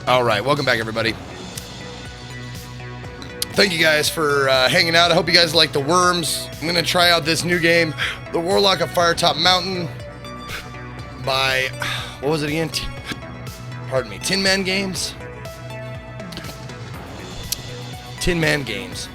Alright, welcome back everybody. Thank you guys for hanging out. I hope you guys like the worms. I'm going to try out this new game, the Warlock of Firetop Mountain by, what was it again? Pardon me, Tin Man Games? Tin Man Games.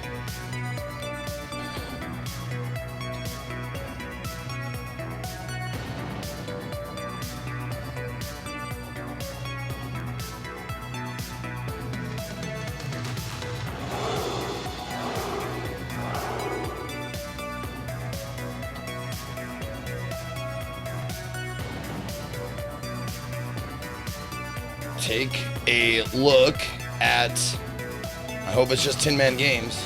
Take a look at, I hope it's just Tin Man Games.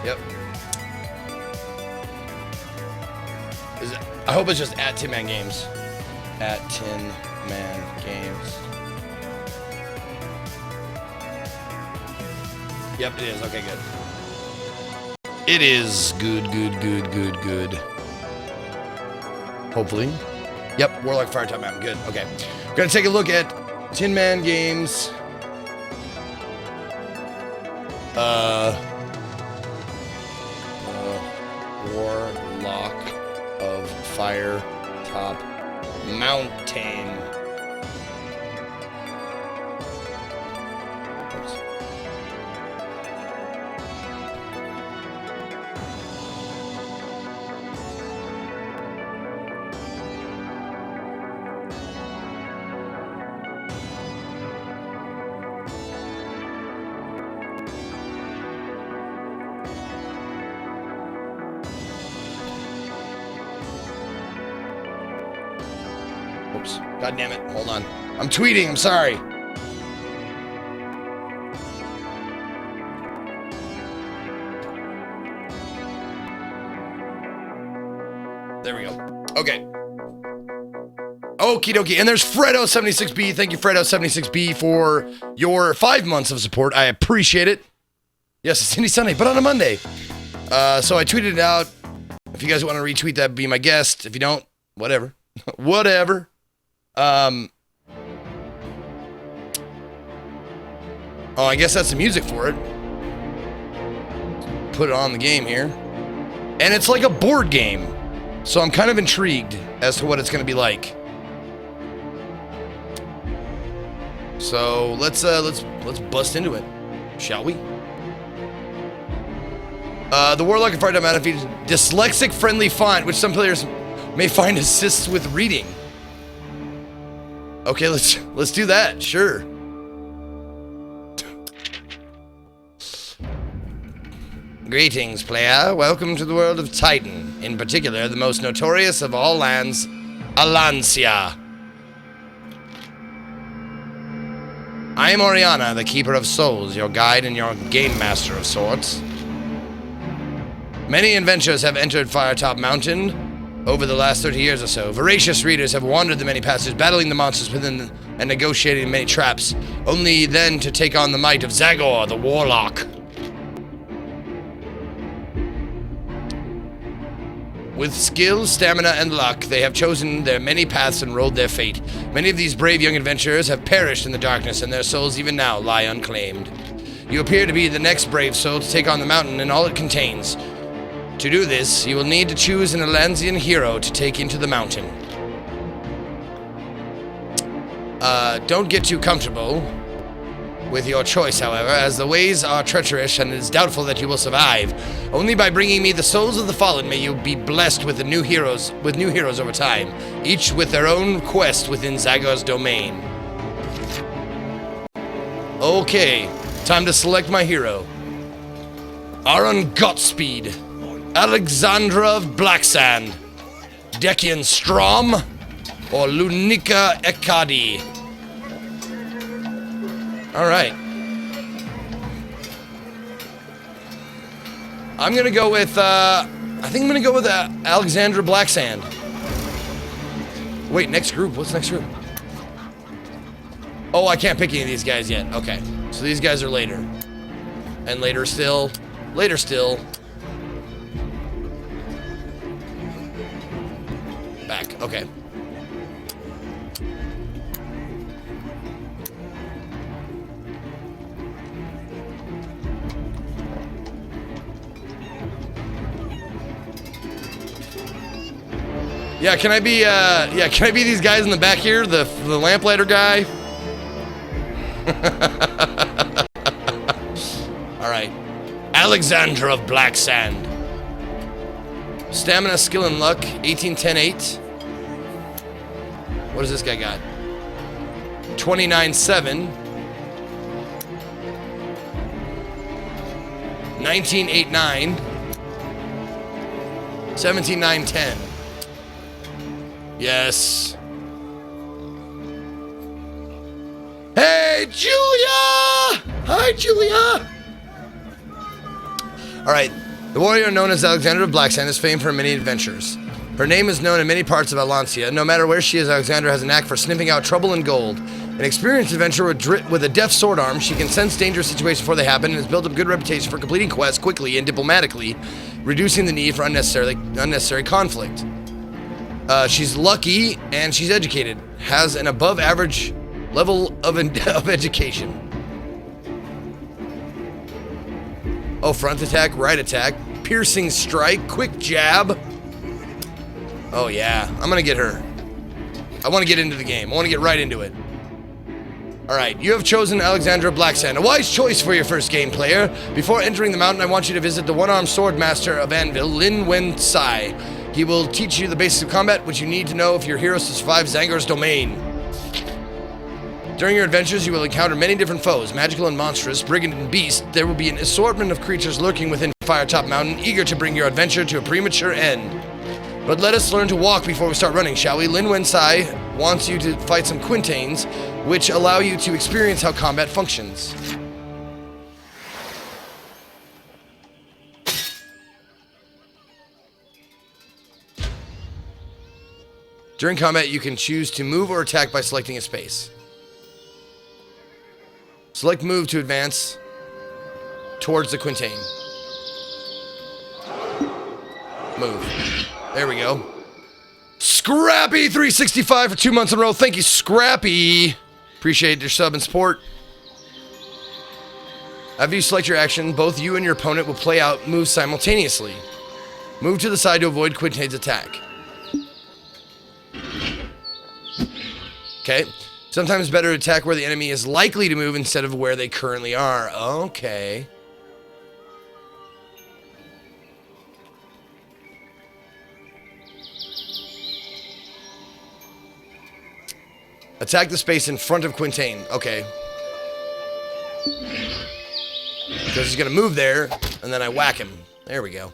Yep. I hope it's just at Tin Man Games. At Tin Man Games. Yep, it is. Okay, good. It is good. Hopefully. Yep, Warlock Firetop Mountain. Good. Okay. We're gonna take a look at Tin Man Games. Warlock of Firetop Mountain. Oops. Oops. God damn it. Hold on. I'm tweeting. I'm sorry. There we go. Okay. Okie dokie. And there's Fredo76B. Thank you, Fredo76B, for your 5 months of support. I appreciate it. Yes, it's Indie Sunday, but on a Monday. So I tweeted it out. If you guys want to retweet that, be my guest. If you don't, whatever. Whatever. Oh, I guess that's the music for it. Put it on the game here. And it's like a board game. So I'm kind of intrigued as to what it's going to be like. So let's bust into it, shall we? The Warlock of Firetop Mountain features dyslexic-friendly font, which some players may find assists with reading. Okay, let's do that. Sure. Greetings, player. Welcome to the world of Titan. In particular, the most notorious of all lands, Alancia. I am Oriana, the Keeper of Souls, your guide and your game master of sorts. Many adventurers have entered Firetop Mountain over the last 30 years or so. Voracious readers have wandered the many passages, battling the monsters within and negotiating many traps, only then to take on the might of Zagor, the Warlock. With skill, stamina, and luck, they have chosen their many paths and rolled their fate. Many of these brave young adventurers have perished in the darkness, and their souls even now lie unclaimed. You appear to be the next brave soul to take on the mountain and all it contains. To do this, you will need to choose an Alansian hero to take into the mountain. Don't get too comfortable with your choice, however, as the ways are treacherous and it is doubtful that you will survive. Only by bringing me the souls of the fallen may you be blessed with new heroes over time, each with their own quest within Zagor's domain. Okay, time to select my hero. Aaron Godspeed, Alexandra of Blacksand, Decian Strom, or Lunica Ekadi. Alright. I'm gonna go with, I think I'm gonna go with Alexandra Blacksand. Wait, next group. What's next group? Oh, I can't pick any of these guys yet. Okay. So these guys are later. And later still. Later still. Back. Okay. Yeah, can I be these guys in the back here? The lamplighter guy? Alright. Alexander of Black Sand. Stamina, skill, and luck, 18, 10, 8. What does this guy got? 29, 7. 19, 8, 9. 17, 9, 10. Yes. Hey, Julia! Hi, Julia! Alright. The warrior known as Alexander of Blacksand is famed for many adventures. Her name is known in many parts of Atlantia. No matter where she is, Alexandra has a knack for sniffing out trouble and gold. An experienced adventurer with a deft sword arm, she can sense dangerous situations before they happen and has built up a good reputation for completing quests quickly and diplomatically, reducing the need for unnecessary conflict. She's lucky and she's educated. Has an above average level of education. Oh, front attack, right attack, piercing strike, quick jab. Oh yeah, I'm gonna get her. I want to get into the game. I want to get right into it. Alright, you have chosen Alexandra Blacksand. A wise choice for your first game, player. Before entering the mountain, I want you to visit the one-armed sword master of Anvil, Lin Wen Sai. He will teach you the basics of combat, which you need to know if your heroes to survive Zagor's domain. During your adventures, you will encounter many different foes, magical and monstrous, brigand and beast. There will be an assortment of creatures lurking within Firetop Mountain, eager to bring your adventure to a premature end. But let us learn to walk before we start running, shall we? Lin Wen Sai wants you to fight some quintains, which allow you to experience how combat functions. During combat, you can choose to move or attack by selecting a space. Select move to advance towards the quintain. Move. There we go. Scrappy 365 for 2 months in a row. Thank you, Scrappy. Appreciate your sub and support. After you select your action, both you and your opponent will play out moves simultaneously. Move to the side to avoid Quintain's attack. Okay. Sometimes it's better to attack where the enemy is likely to move instead of where they currently are. Okay. Attack the space in front of Quintain. Okay. Because he's going to move there, and then I whack him. There we go.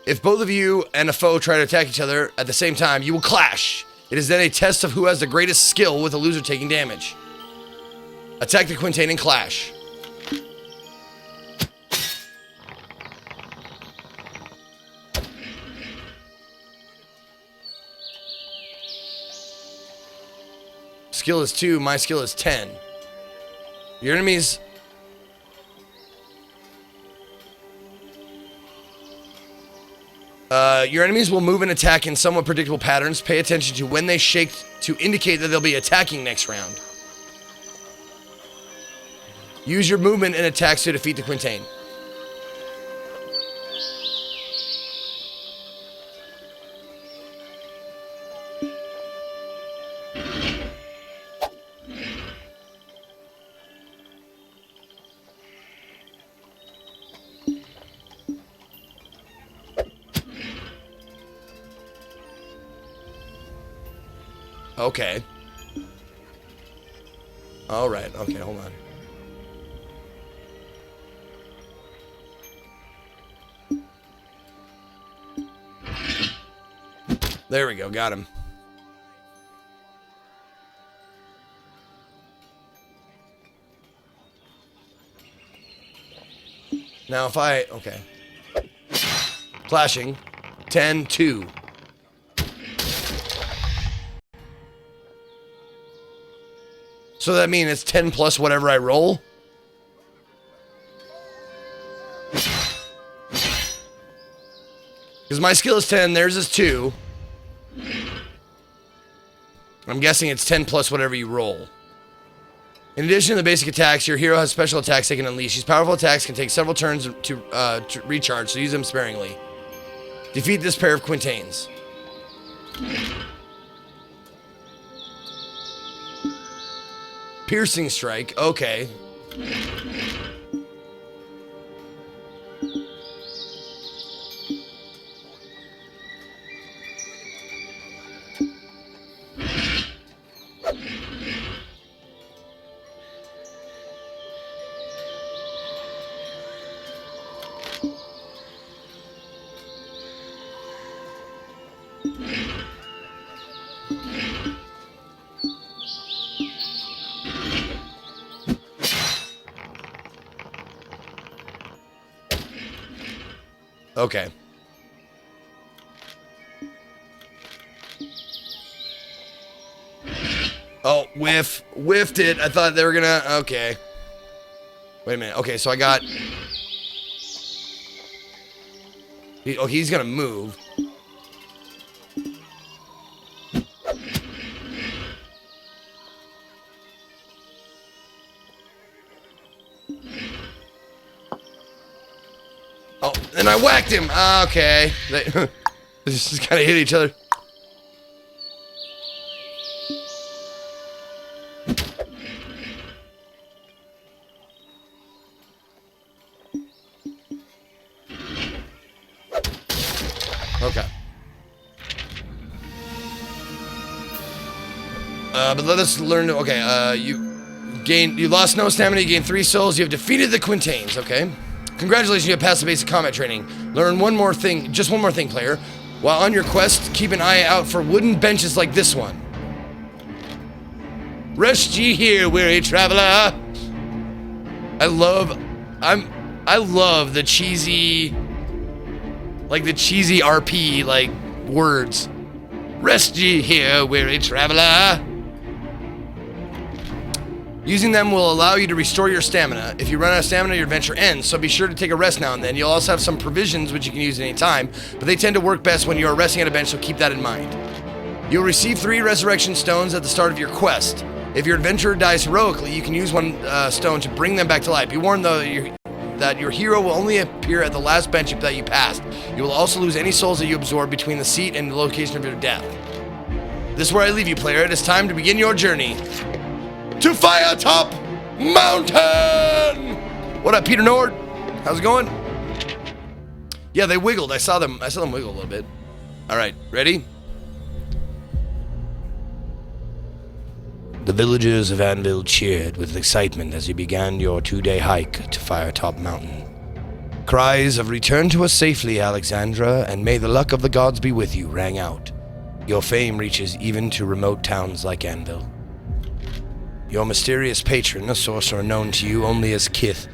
If both of you and a foe try to attack each other at the same time, you will clash. It is then a test of who has the greatest skill, with the loser taking damage. Attack the Quintain and clash. Skill is 2, my skill is 10. Your enemies... your enemies will move and attack in somewhat predictable patterns. Pay attention to when they shake to indicate that they'll be attacking next round. Use your movement and attacks to defeat the Quintain. Okay. All right. Okay, hold on. There we go. Got him. Now if I... Okay. Clashing. 10-2. So that means it's 10 plus whatever I roll? Because my skill is 10, theirs is 2. I'm guessing it's 10 plus whatever you roll. In addition to the basic attacks, your hero has special attacks they can unleash. These powerful attacks can take several turns to recharge, so use them sparingly. Defeat this pair of Quintains. Piercing strike. Okay. Okay. Oh, whiffed it. I thought they were gonna, okay. Wait a minute. Okay, so I got, he's gonna move. Oh, and I whacked him. Okay. They just kind of hit each other. Okay. But let us learn. Okay. You lost no stamina. You gained 3 souls. You have defeated the Quintains. Okay. Congratulations, you have passed the basic combat training. Learn one more thing, just one more thing, player. While on your quest, keep an eye out for wooden benches like this one. Rest ye here, weary traveler. I love the cheesy, like the cheesy RP, like, words. Rest ye here, weary traveler. Using them will allow you to restore your stamina. If you run out of stamina, your adventure ends, so be sure to take a rest now and then. You'll also have some provisions which you can use at any time, but they tend to work best when you are resting at a bench, so keep that in mind. You'll receive 3 resurrection stones at the start of your quest. If your adventurer dies heroically, you can use one stone to bring them back to life. Be warned, though, that your hero will only appear at the last bench that you passed. You will also lose any souls that you absorb between the seat and the location of your death. This is where I leave you, player. It is time to begin your journey to Firetop Mountain! What up, Peter Nord? How's it going? Yeah, they wiggled. I saw them wiggle a little bit. Alright, ready? The villagers of Anvil cheered with excitement as you began your 2-day hike to Firetop Mountain. Cries of "Return to us safely, Alexandra, and may the luck of the gods be with you" rang out. Your fame reaches even to remote towns like Anvil. Your mysterious patron, a sorcerer known to you only as Kith,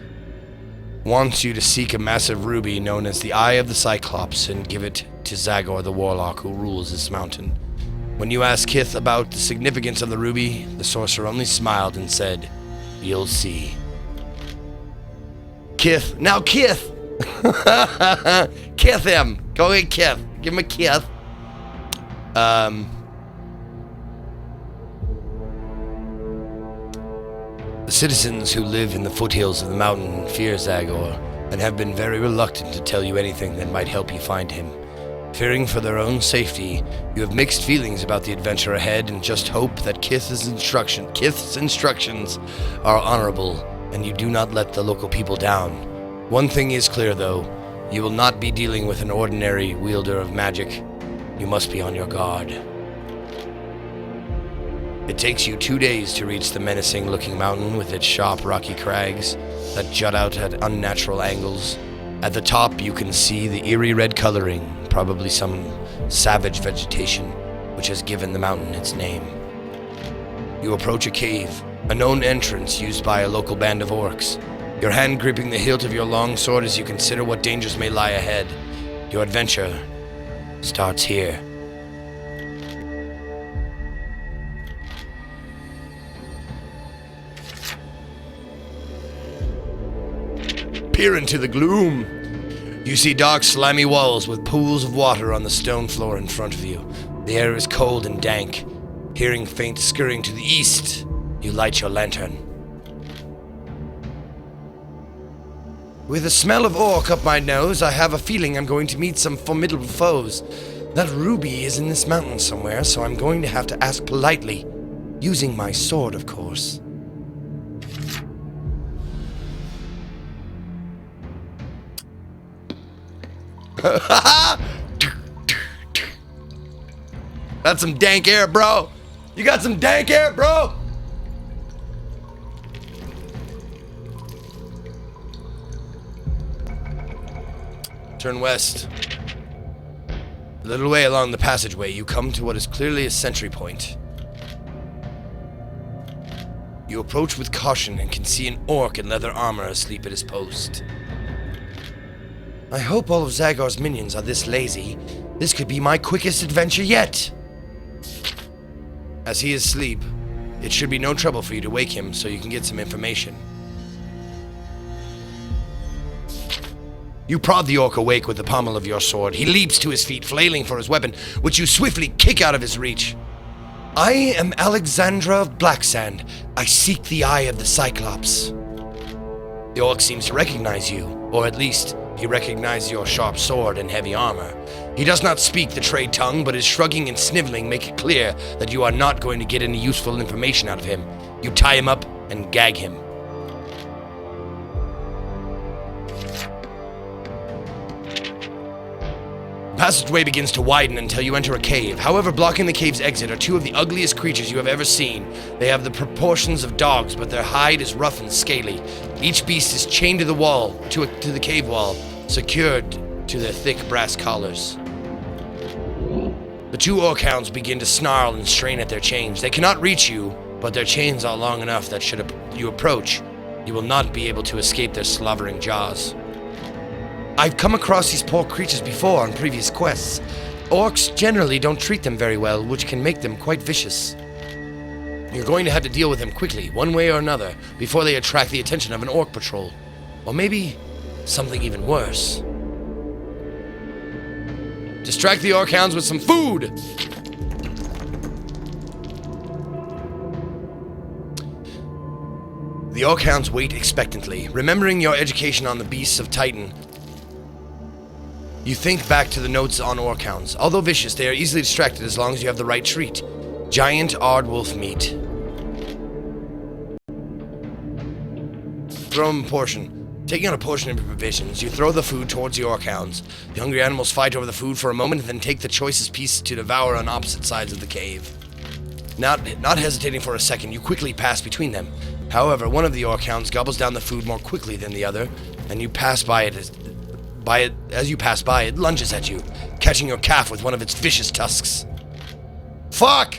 wants you to seek a massive ruby known as the Eye of the Cyclops and give it to Zagor the Warlock who rules this mountain. When you ask Kith about the significance of the ruby, the sorcerer only smiled and said, "You'll see." Kith. Now Kith! Kith him! Go ahead, Kith. Give him a Kith. The citizens who live in the foothills of the mountain fear Zagor, and have been very reluctant to tell you anything that might help you find him. Fearing for their own safety, you have mixed feelings about the adventure ahead and just hope that Kith's instructions are honorable, and you do not let the local people down. One thing is clear, though. You will not be dealing with an ordinary wielder of magic. You must be on your guard. It takes you 2 days to reach the menacing-looking mountain with its sharp, rocky crags that jut out at unnatural angles. At the top, you can see the eerie red coloring, probably some savage vegetation, which has given the mountain its name. You approach a cave, a known entrance used by a local band of orcs. Your hand gripping the hilt of your long sword as you consider what dangers may lie ahead. Your adventure starts here. Peer into the gloom. You see dark, slimy walls with pools of water on the stone floor in front of you. The air is cold and dank. Hearing faint scurrying to the east, you light your lantern. With the smell of orc up my nose, I have a feeling I'm going to meet some formidable foes. That ruby is in this mountain somewhere, so I'm going to have to ask politely, using my sword, of course. That's some dank air, bro. You got some dank air, bro. Turn west. A little way along the passageway, you come to what is clearly a sentry point. You approach with caution and can see an orc in leather armor asleep at his post. I hope all of Zagor's minions are this lazy. This could be my quickest adventure yet. As he is asleep, it should be no trouble for you to wake him so you can get some information. You prod the orc awake with the pommel of your sword. He leaps to his feet, flailing for his weapon, which you swiftly kick out of his reach. I am Alexandra of Blacksand. I seek the eye of the Cyclops. The orc seems to recognize you, or at least he recognizes your sharp sword and heavy armor. He does not speak the trade tongue, but his shrugging and sniveling make it clear that you are not going to get any useful information out of him. You tie him up and gag him. The passageway begins to widen until you enter a cave. However, blocking the cave's exit are two of the ugliest creatures you have ever seen. They have the proportions of dogs, but their hide is rough and scaly. Each beast is chained to the wall, to the cave wall, secured to their thick brass collars. The two orc hounds begin to snarl and strain at their chains. They cannot reach you, but their chains are long enough that should you approach, you will not be able to escape their slavering jaws. I've come across these poor creatures before on previous quests. Orcs generally don't treat them very well, which can make them quite vicious. You're going to have to deal with them quickly, one way or another, before they attract the attention of an orc patrol. Or maybe something even worse. Distract the orc hounds with some food! The orc hounds wait expectantly, remembering your education on the beasts of Titan. You think back to the notes on orc hounds. Although vicious, they are easily distracted as long as you have the right treat. Giant aardwolf meat. Throw them a portion. Taking out a portion of your provisions, you throw the food towards the orc hounds. The hungry animals fight over the food for a moment and then take the choicest piece to devour on opposite sides of the cave. Not hesitating for a second, you quickly pass between them. However, one of the orc hounds gobbles down the food more quickly than the other, and you pass by it. As you pass by, it lunges at you, catching your calf with one of its vicious tusks. Fuck!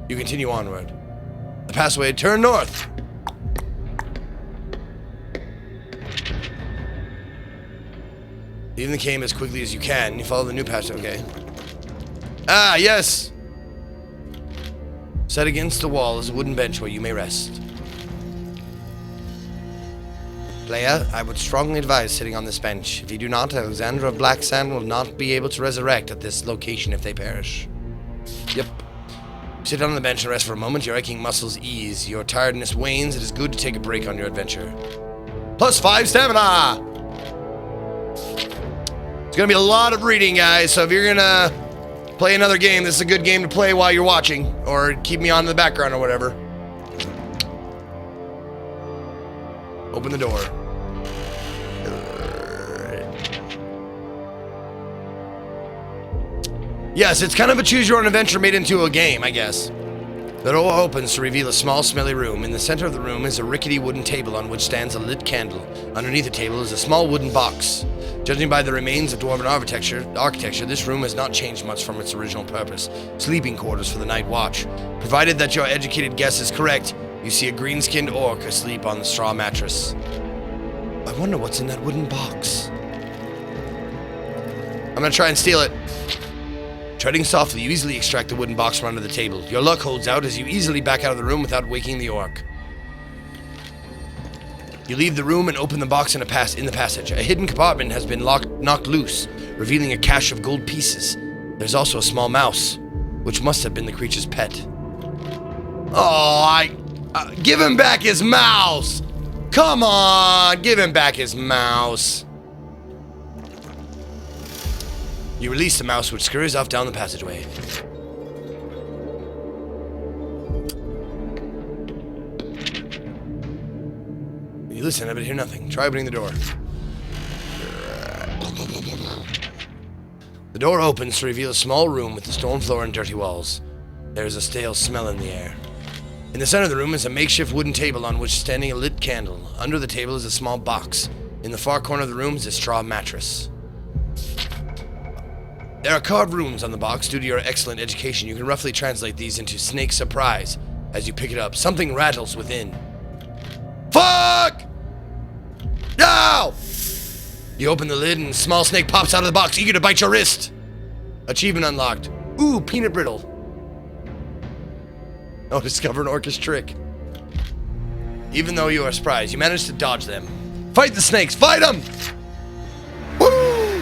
You continue onward. The passageway, turn north. Leaving the cave as quickly as you can. You follow the new passage. Okay. Ah, yes! Set against the wall is a wooden bench where you may rest. Player, I would strongly advise sitting on this bench. If you do not, Alexandra of Blacksand will not be able to resurrect at this location if they perish. Yep. Sit down on the bench and rest for a moment. Your aching muscles ease. Your tiredness wanes. It is good to take a break on your adventure. +5 stamina! It's gonna be a lot of reading, guys, so if you're gonna play another game, this is a good game to play while you're watching, or keep me on in the background or whatever. Open the door. Yes, it's kind of a choose-your-own-adventure made into a game, I guess. The door opens to reveal a small, smelly room. In the center of the room is a rickety wooden table on which stands a lit candle. Underneath the table is a small wooden box. Judging by the remains of dwarven architecture, this room has not changed much from its original purpose. Sleeping quarters for the night watch. Provided that your educated guess is correct, you see a green-skinned orc asleep on the straw mattress. I wonder what's in that wooden box. I'm gonna try and steal it. Treading softly, you easily extract the wooden box from under the table. Your luck holds out as you easily back out of the room without waking the orc. You leave the room and open the box in the passage. A hidden compartment has been knocked loose, revealing a cache of gold pieces. There's also a small mouse, which must have been the creature's pet. Oh, give him back his mouse! Come on, give him back his mouse. You release the mouse, which scurries off down the passageway. You listen, but hear nothing. Try opening the door. The door opens to reveal a small room with a stone floor and dirty walls. There is a stale smell in the air. In the center of the room is a makeshift wooden table on which is standing a lit candle. Under the table is a small box. In the far corner of the room is a straw mattress. There are carved runes on the box. Due to your excellent education, you can roughly translate these into snake surprise. As you pick it up, something rattles within. Fuck! No! You open the lid and a small snake pops out of the box, eager to bite your wrist. Achievement unlocked. Ooh, peanut brittle. Oh, discover an orcish trick. Even though you are surprised, you manage to dodge them. Fight the snakes! Fight them! Woo!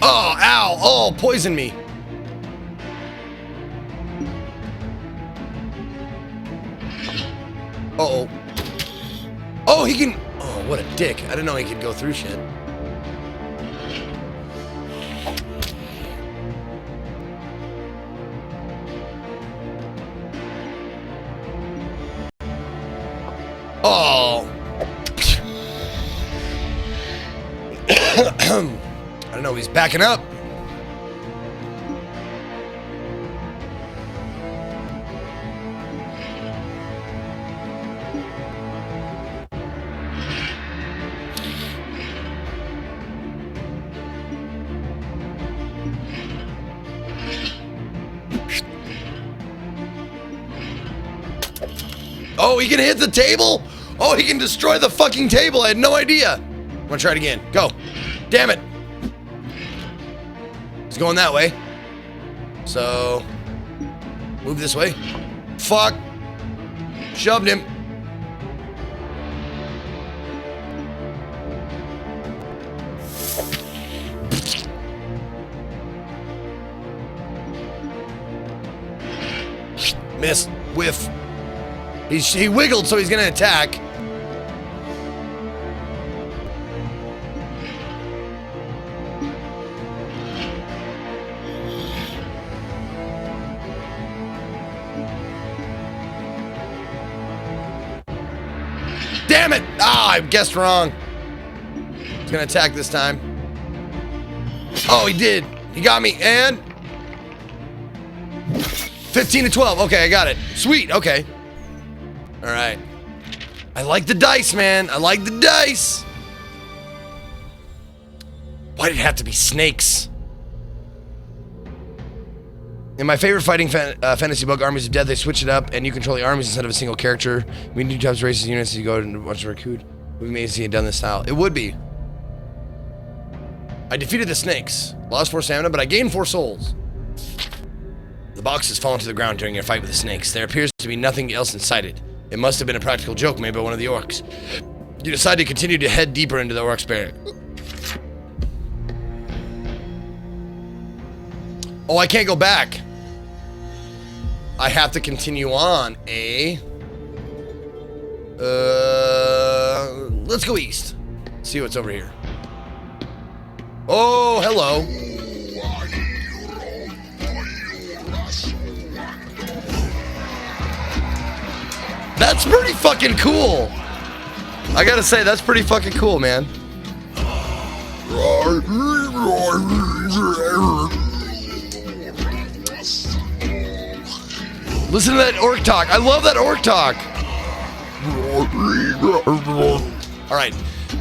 Oh, ow! Oh, poison me! Uh-oh. Oh, he can... Oh, what a dick. I didn't know he could go through shit. Oh. I don't know, he's backing up. Oh, he can hit the table? Oh, he can destroy the fucking table. I had no idea. I'm gonna try it again. Go. Damn it. He's going that way. So, move this way. Fuck. Shoved him. Miss. Whiff. He wiggled, so he's gonna attack. Damn it! Ah, I guessed wrong. He's gonna attack this time. Oh, he did. He got me, and 15 to 12. Okay, I got it. Sweet. Okay. All right. I like the dice, man. I like the dice. Why did it have to be snakes? In my favorite fighting fantasy book, Armies of Death, they switch it up, and you control the armies instead of a single character. We need to races units as you go and watch the recruit. We may see it done this style. It would be. I defeated the snakes, lost 4 stamina, but I gained 4 souls. The box has fallen to the ground during your fight with the snakes. There appears to be nothing else inside it. It must have been a practical joke made by one of the orcs. You decide to continue to head deeper into the orcs' barrack. Oh, I can't go back. I have to continue on, eh? Let's go east. See what's over here. Oh, hello. That's pretty fucking cool. I gotta say, that's pretty fucking cool, man. Listen to that orc talk. I love that orc talk. Alright,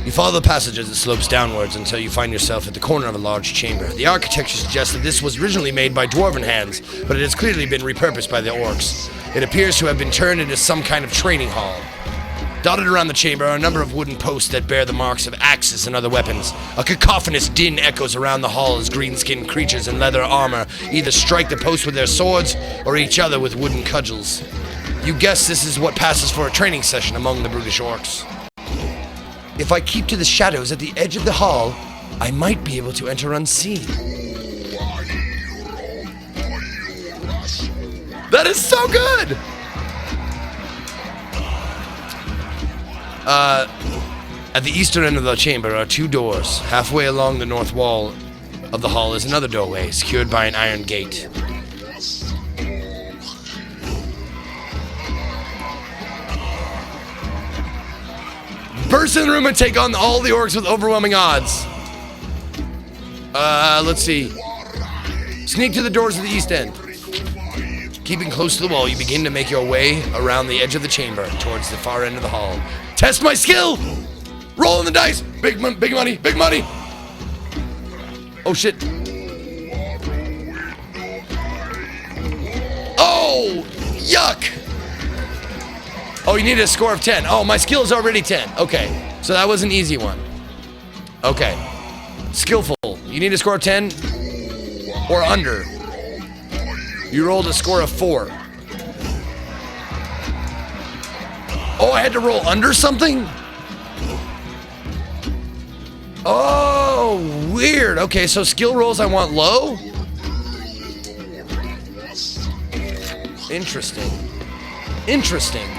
you follow the passage as it slopes downwards until you find yourself at the corner of a large chamber. The architecture suggests that this was originally made by dwarven hands, but it has clearly been repurposed by the orcs. It appears to have been turned into some kind of training hall. Dotted around the chamber are a number of wooden posts that bear the marks of axes and other weapons. A cacophonous din echoes around the hall as green-skinned creatures in leather armor either strike the posts with their swords or each other with wooden cudgels. You guess this is what passes for a training session among the brutish orcs. If I keep to the shadows at the edge of the hall, I might be able to enter unseen. That is so good! At the eastern end of the chamber are 2 doors. Halfway along the north wall of the hall is another doorway, secured by an iron gate. Burst in the room and take on all the orcs with overwhelming odds. Let's see. Sneak to the doors of the east end. Keeping close to the wall, you begin to make your way around the edge of the chamber towards the far end of the hall. Test my skill! Rolling the dice! Big money! Big money! Oh, shit. Oh! Yuck! Oh, you need a score of 10. Oh, my skill is already 10. Okay. So that was an easy one. Okay. Skillful. You need a score of 10 or under. You rolled a score of 4. Oh, I had to roll under something? Oh, weird. Okay, so skill rolls I want low? Interesting. Interesting.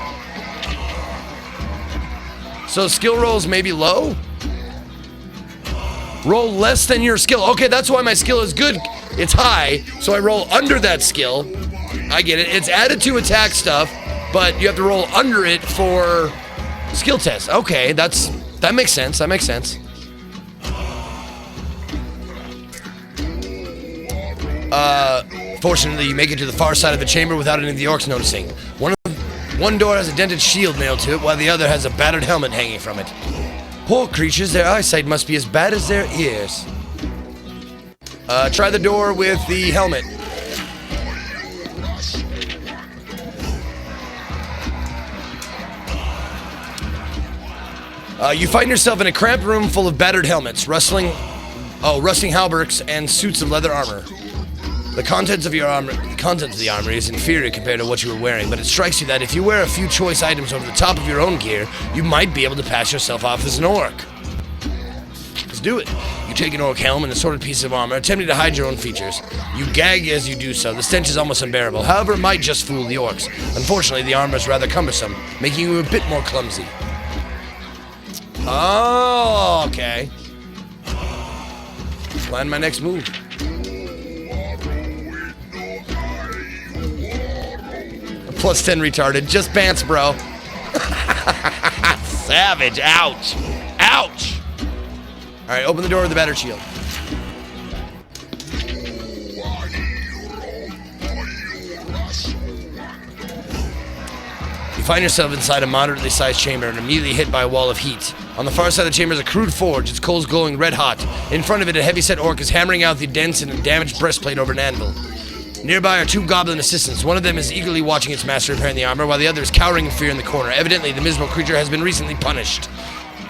So skill rolls maybe low? Roll less than your skill. Okay, that's why my skill is good. It's high, so I roll under that skill. I get it. It's added to attack stuff, but you have to roll under it for skill test. Okay, that makes sense. That makes sense. Fortunately, you make it to the far side of the chamber without any of the orcs noticing. One door has a dented shield nailed to it, while the other has a battered helmet hanging from it. Poor creatures, their eyesight must be as bad as their ears. Try the door with the helmet. You find yourself in a cramped room full of battered helmets, rusting hauberks, and suits of leather armor. The contents of the armor is inferior compared to what you were wearing, but it strikes you that if you wear a few choice items over the top of your own gear, you might be able to pass yourself off as an orc. Let's do it. You take an orc helm and assorted pieces of armor, attempting to hide your own features. You gag as you do so. The stench is almost unbearable. However, it might just fool the orcs. Unfortunately, the armor is rather cumbersome, making you a bit more clumsy. Oh, okay. Plan my next move. Plus 10 retarded. Just pants, bro. Savage. Ouch. Ouch. All right, open the door with the battered shield. You find yourself inside a moderately sized chamber and immediately hit by a wall of heat. On the far side of the chamber is a crude forge, its coals glowing red hot. In front of it, a heavy-set orc is hammering out the dense and damaged breastplate over an anvil. Nearby are 2 goblin assistants. One of them is eagerly watching its master repairing the armor, while the other is cowering in fear in the corner. Evidently, the miserable creature has been recently punished.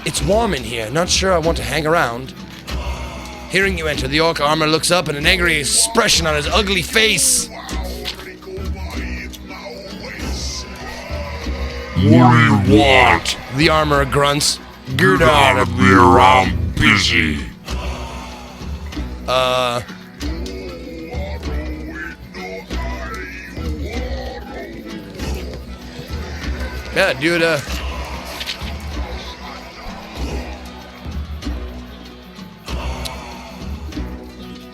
It's warm in here. Not sure I want to hang around. Hearing you enter, the orc armor looks up and an angry expression on his ugly face. What do you want? The armor grunts. Get out of here, I'm busy. Yeah, dude,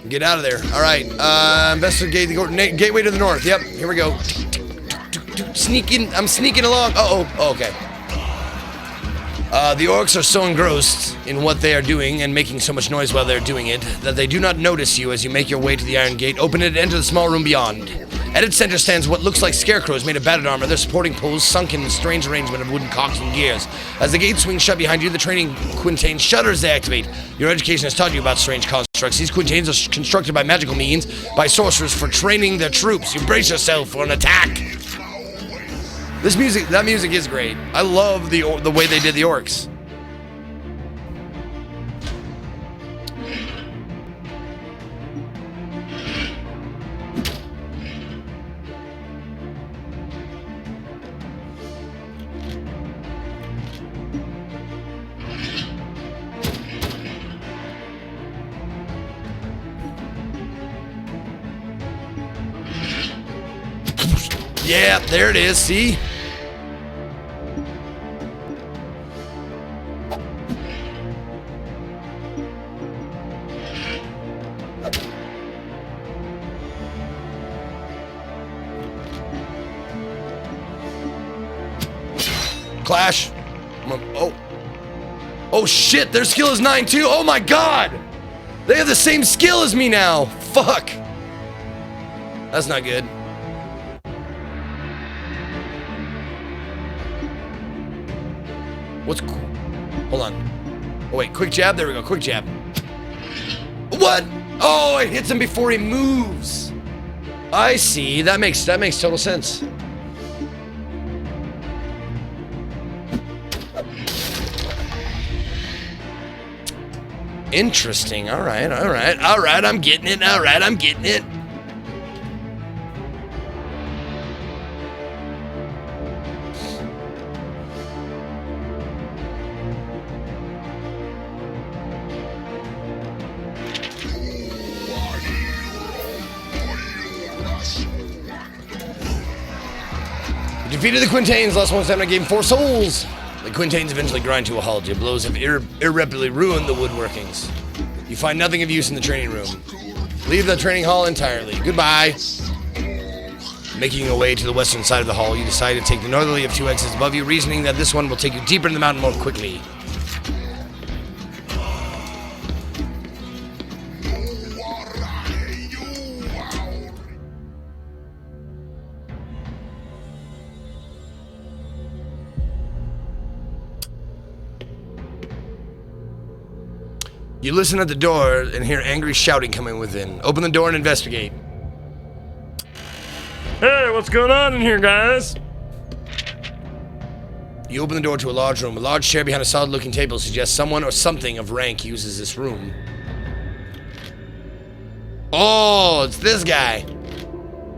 get out of there. Alright, investigate the gateway to the north. Yep, here we go. Sneaking, I'm sneaking along. Oh, okay. The orcs are so engrossed in what they are doing and making so much noise while they're doing it that they do not notice you as you make your way to the iron gate, open it, and enter the small room beyond. At its center stands what looks like scarecrows made of battered armor, their supporting poles sunk in a strange arrangement of wooden cocks and gears. As the gate swings shut behind you, the training quintains shudder as they activate. Your education has taught you about strange constructs. These quintains are constructed by magical means, by sorcerers for training their troops. You brace yourself for an attack. That music is great. I love the way they did the orcs. Yeah, there it is, see? Clash. Oh. Oh shit, their skill is 9 too. Oh my god. They have the same skill as me now. Fuck. That's not good. What's cool? Hold on. Oh wait, quick jab. There we go. Quick jab. What? Oh, it hits him before he moves. I see. That makes total sense. Interesting. All right. I'm getting it. I'm getting it. You defeated the Quintains. Last one stamina gave him 4 souls. The Quintains eventually grind to a halt. Your blows have irreparably ruined the woodworkings. You find nothing of use in the training room. Leave the training hall entirely. Goodbye. Making your way to the western side of the hall, you decide to take the northerly of 2 exits above you, reasoning that this one will take you deeper into the mountain more quickly. You listen at the door and hear angry shouting coming within. Open the door and investigate. Hey, what's going on in here, guys? You open the door to a large room. A large chair behind a solid-looking table suggests someone or something of rank uses this room. Oh, it's this guy.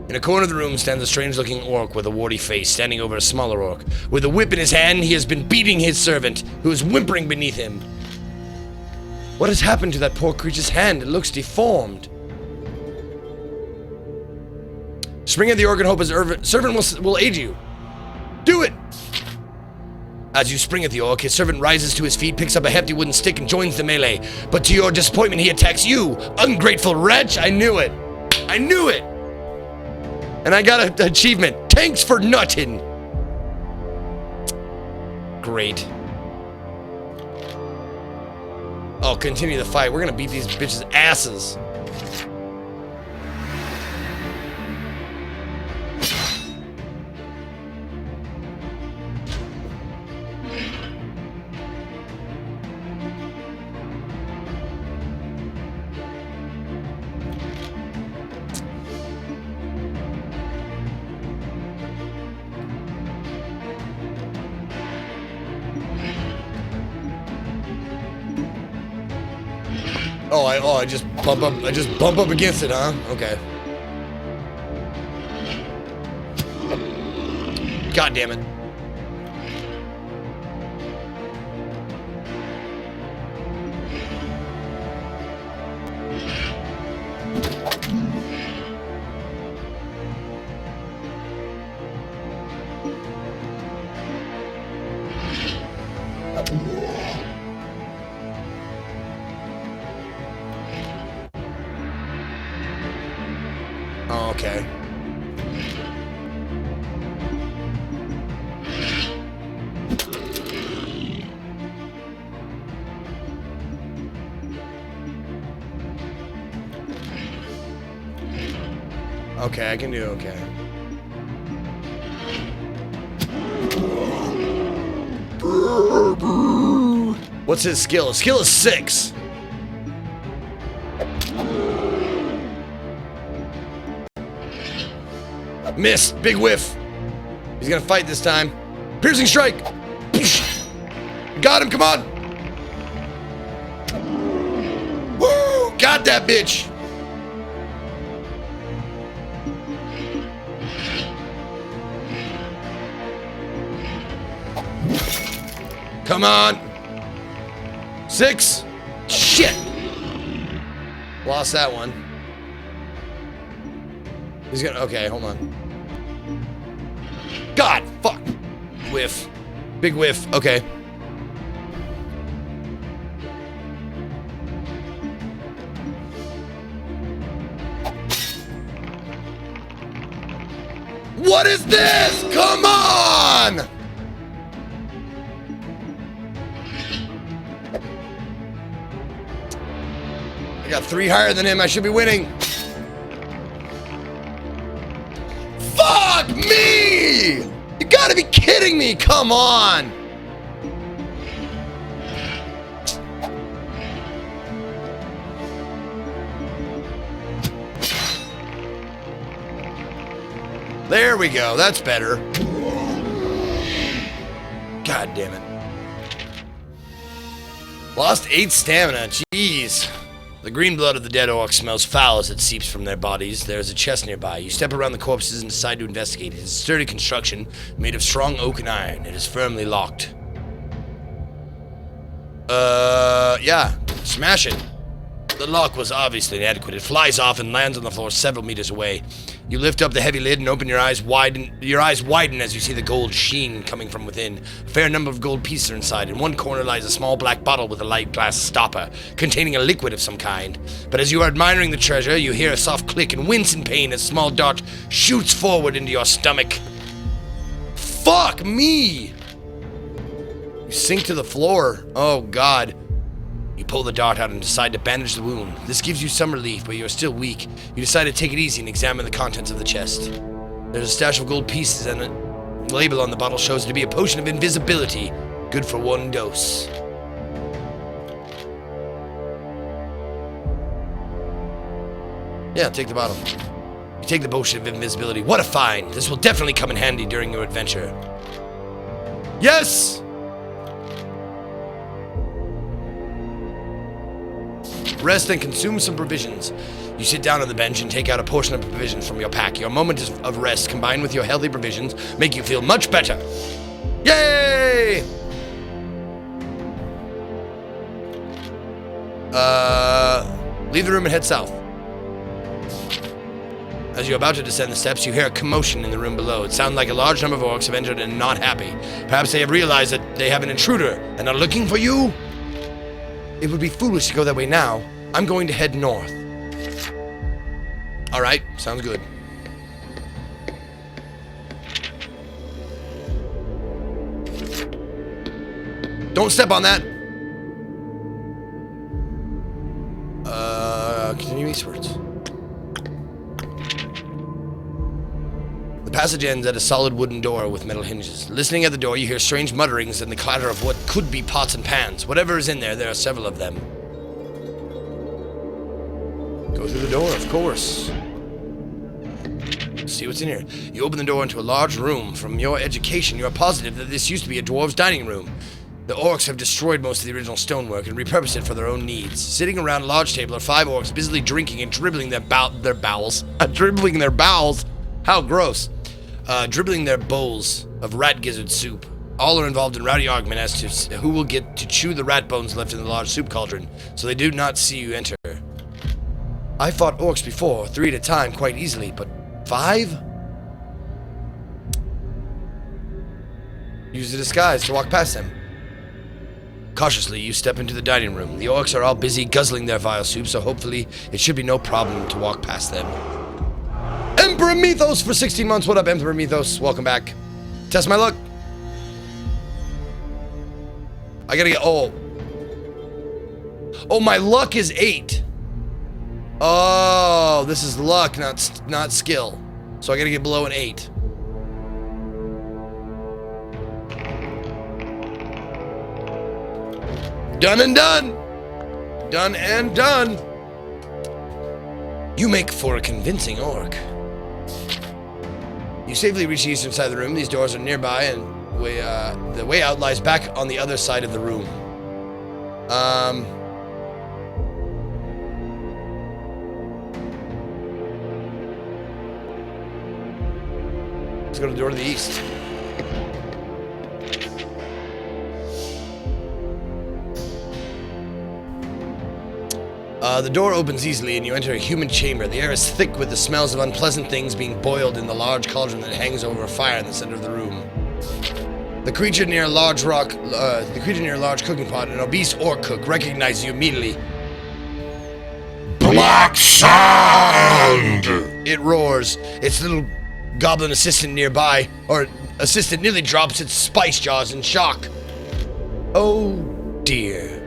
In a corner of the room stands a strange-looking orc with a warty face, standing over a smaller orc. With a whip in his hand, he has been beating his servant, who is whimpering beneath him. What has happened to that poor creature's hand? It looks deformed. Spring at the orc and hope his servant will aid you. Do it! As you spring at the orc, his servant rises to his feet, picks up a hefty wooden stick, and joins the melee. But to your disappointment, he attacks you. Ungrateful wretch! I knew it! I knew it! And I got an achievement. Thanks for nutting! Great. Oh, continue the fight. We're gonna beat these bitches' asses. I just bump up against it, huh? Okay. God damn it. Oh, okay. Okay, I can do okay. What's his skill? His skill is 6. Miss. Big whiff. He's gonna fight this time. Piercing strike. Got him. Come on. Woo! Got that bitch. Come on. 6. Shit. Lost that one. He's gonna. Okay, hold on. God, fuck. Whiff. Big whiff. Okay. What is this? Come on! I got 3 higher than him. I should be winning. Fuck me! You gotta be kidding me! Come on! There we go. That's better. God damn it. Lost 8 stamina. Jeez. The green blood of the dead orc smells foul as it seeps from their bodies. There is a chest nearby. You step around the corpses and decide to investigate. It is sturdy construction made of strong oak and iron. It is firmly locked. Yeah. Smash it. The lock was obviously inadequate. It flies off and lands on the floor several meters away. You lift up the heavy lid and open your eyes widen as you see the gold sheen coming from within. A fair number of gold pieces are inside. In one corner lies a small black bottle with a light glass stopper, containing a liquid of some kind. But as you are admiring the treasure, you hear a soft click and wince in pain as a small dart shoots forward into your stomach. Fuck me! You sink to the floor. Oh, God. You pull the dart out and decide to bandage the wound. This gives you some relief, but you are still weak. You decide to take it easy and examine the contents of the chest. There's a stash of gold pieces and a label on the bottle shows it to be a potion of invisibility, good for 1 dose. Yeah, take the bottle. You take the potion of invisibility. What a find! This will definitely come in handy during your adventure. Yes! Rest and consume some provisions. You sit down on the bench and take out a portion of provisions from your pack. Your moment of rest combined with your healthy provisions make you feel much better. Yay! Leave the room and head south. As you're about to descend the steps, you hear a commotion in the room below. It sounds like a large number of orcs have entered and are not happy. Perhaps they have realized that they have an intruder and are looking for you? It would be foolish to go that way now. I'm going to head north. Alright, sounds good. Don't step on that! Continue eastwards. The passage ends at a solid wooden door with metal hinges. Listening at the door, you hear strange mutterings and the clatter of what could be pots and pans. Whatever is in there, there are several of them. Go through the door, of course. See what's in here. You open the door into a large room. From your education, you are positive that this used to be a dwarves' dining room. The orcs have destroyed most of the original stonework and repurposed it for their own needs. Sitting around a large table are 5 orcs busily drinking and dribbling their bowels. Dribbling their bowels? How gross. Dribbling their bowls of rat gizzard soup. All are involved in rowdy argument as to who will get to chew the rat bones left in the large soup cauldron, so they do not see you enter. I fought orcs before, 3 at a time, quite easily, but 5? Use the disguise to walk past them. Cautiously, you step into the dining room. The orcs are all busy guzzling their vile soup, so hopefully it should be no problem to walk past them. Emperor Mythos for 16 months. What up, Emperor Mythos? Welcome back. Test my luck. I gotta get... Oh, my luck is 8. Oh, this is luck, not skill. So I gotta get below an 8. Done and done. Done and done. You make for a convincing orc. You safely reach the eastern side of the room. These doors are nearby, and the way out lies back on the other side of the room. Let's go to the door to the east. The door opens easily and you enter a human chamber. The air is thick with the smells of unpleasant things being boiled in the large cauldron that hangs over a fire in the center of the room. The creature near a large cooking pot, an obese orc cook, recognizes you immediately. Black Sand! It roars. Its little goblin assistant nearby, nearly drops its spice jaws in shock. Oh dear.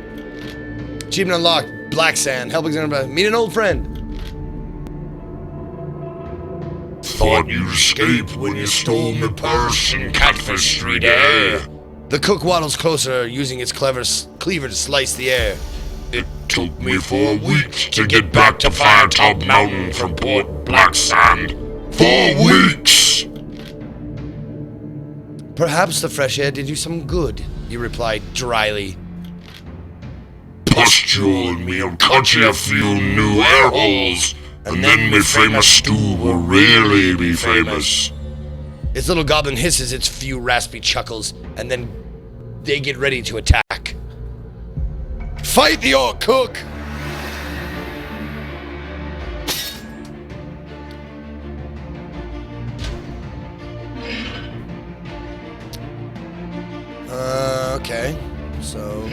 Achievement unlocked. Black sand. Help Alexander meet an old friend. Thought you'd escape when you stole my purse in Catfish Street, eh? The cook waddles closer, using its cleaver to slice the air. It took me 4 weeks to get back to Firetop Mountain from Port Black Sand. 4 weeks! Perhaps the fresh air did you some good, you replied dryly. Pustule and me'll cut you a few new air holes, and then me famous stew will really be famous. Its little goblin hisses its few raspy chuckles, and then they get ready to attack. Fight the orc cook! Okay, so...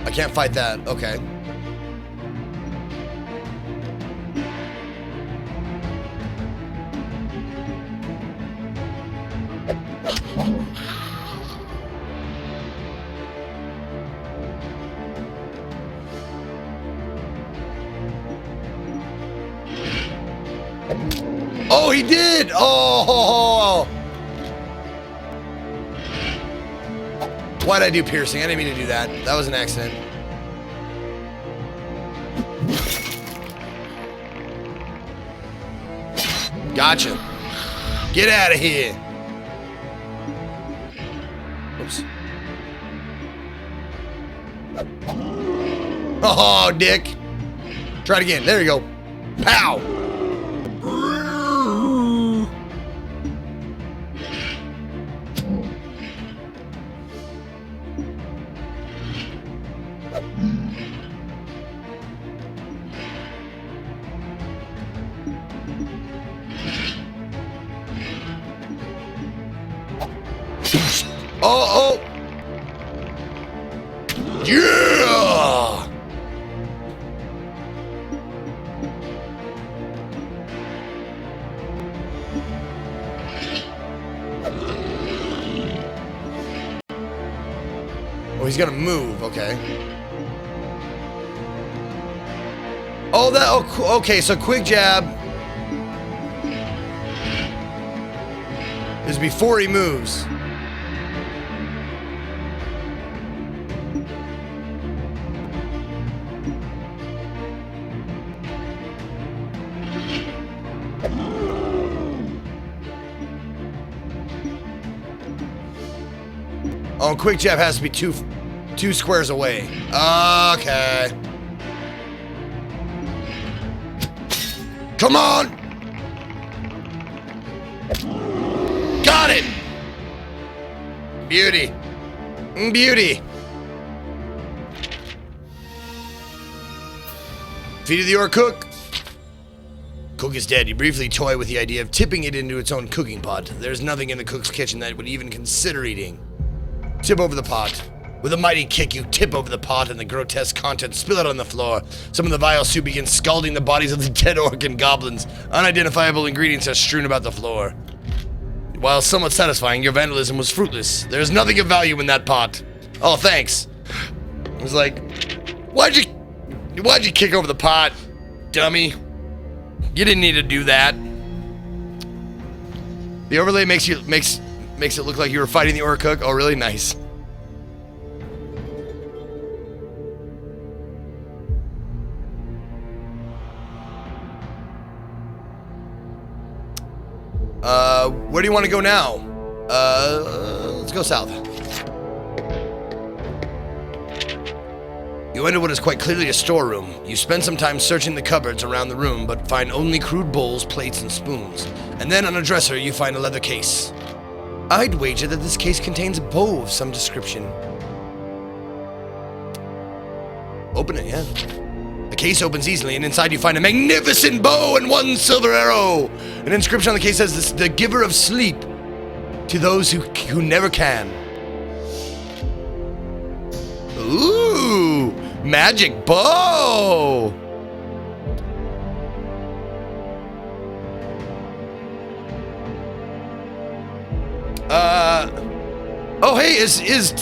I can't fight that, okay. Oh, he did! Oh! Why'd I do piercing? I didn't mean to do that. That was an accident. Gotcha. Get out of here. Oops. Oh, dick. Try it again. There you go. Pow! Oh, oh! Yeah! Oh, he's gonna move, okay. Oh, that, oh, okay, so quick jab is before he moves. Oh, quick jab has to be two squares away. Okay. Come on! Got it! Beauty. Beauty. Defeated the orc cook. Cook is dead. You briefly toy with the idea of tipping it into its own cooking pot. There's nothing in the cook's kitchen that would even consider eating. Tip over the pot. With a mighty kick, you tip over the pot and the grotesque contents spill out on the floor. Some of the vile soup begins scalding the bodies of the dead orc and goblins. Unidentifiable ingredients are strewn about the floor. While somewhat satisfying, your vandalism was fruitless. There's nothing of value in that pot. Oh, thanks. I was like, why'd you kick over the pot, dummy? You didn't need to do that. The overlay makes it look like you were fighting the orc cook. Oh, really? Nice. Where do you want to go now? Let's go south. You enter what is quite clearly a storeroom. You spend some time searching the cupboards around the room, but find only crude bowls, plates, and spoons. And then on a dresser, you find a leather case. I'd wager that this case contains a bow of some description. Open it, yeah. The case opens easily, and inside you find a magnificent bow and 1 silver arrow. An inscription on the case says, "This is the giver of sleep to those who never can." Ooh, magic bow. Oh, hey, is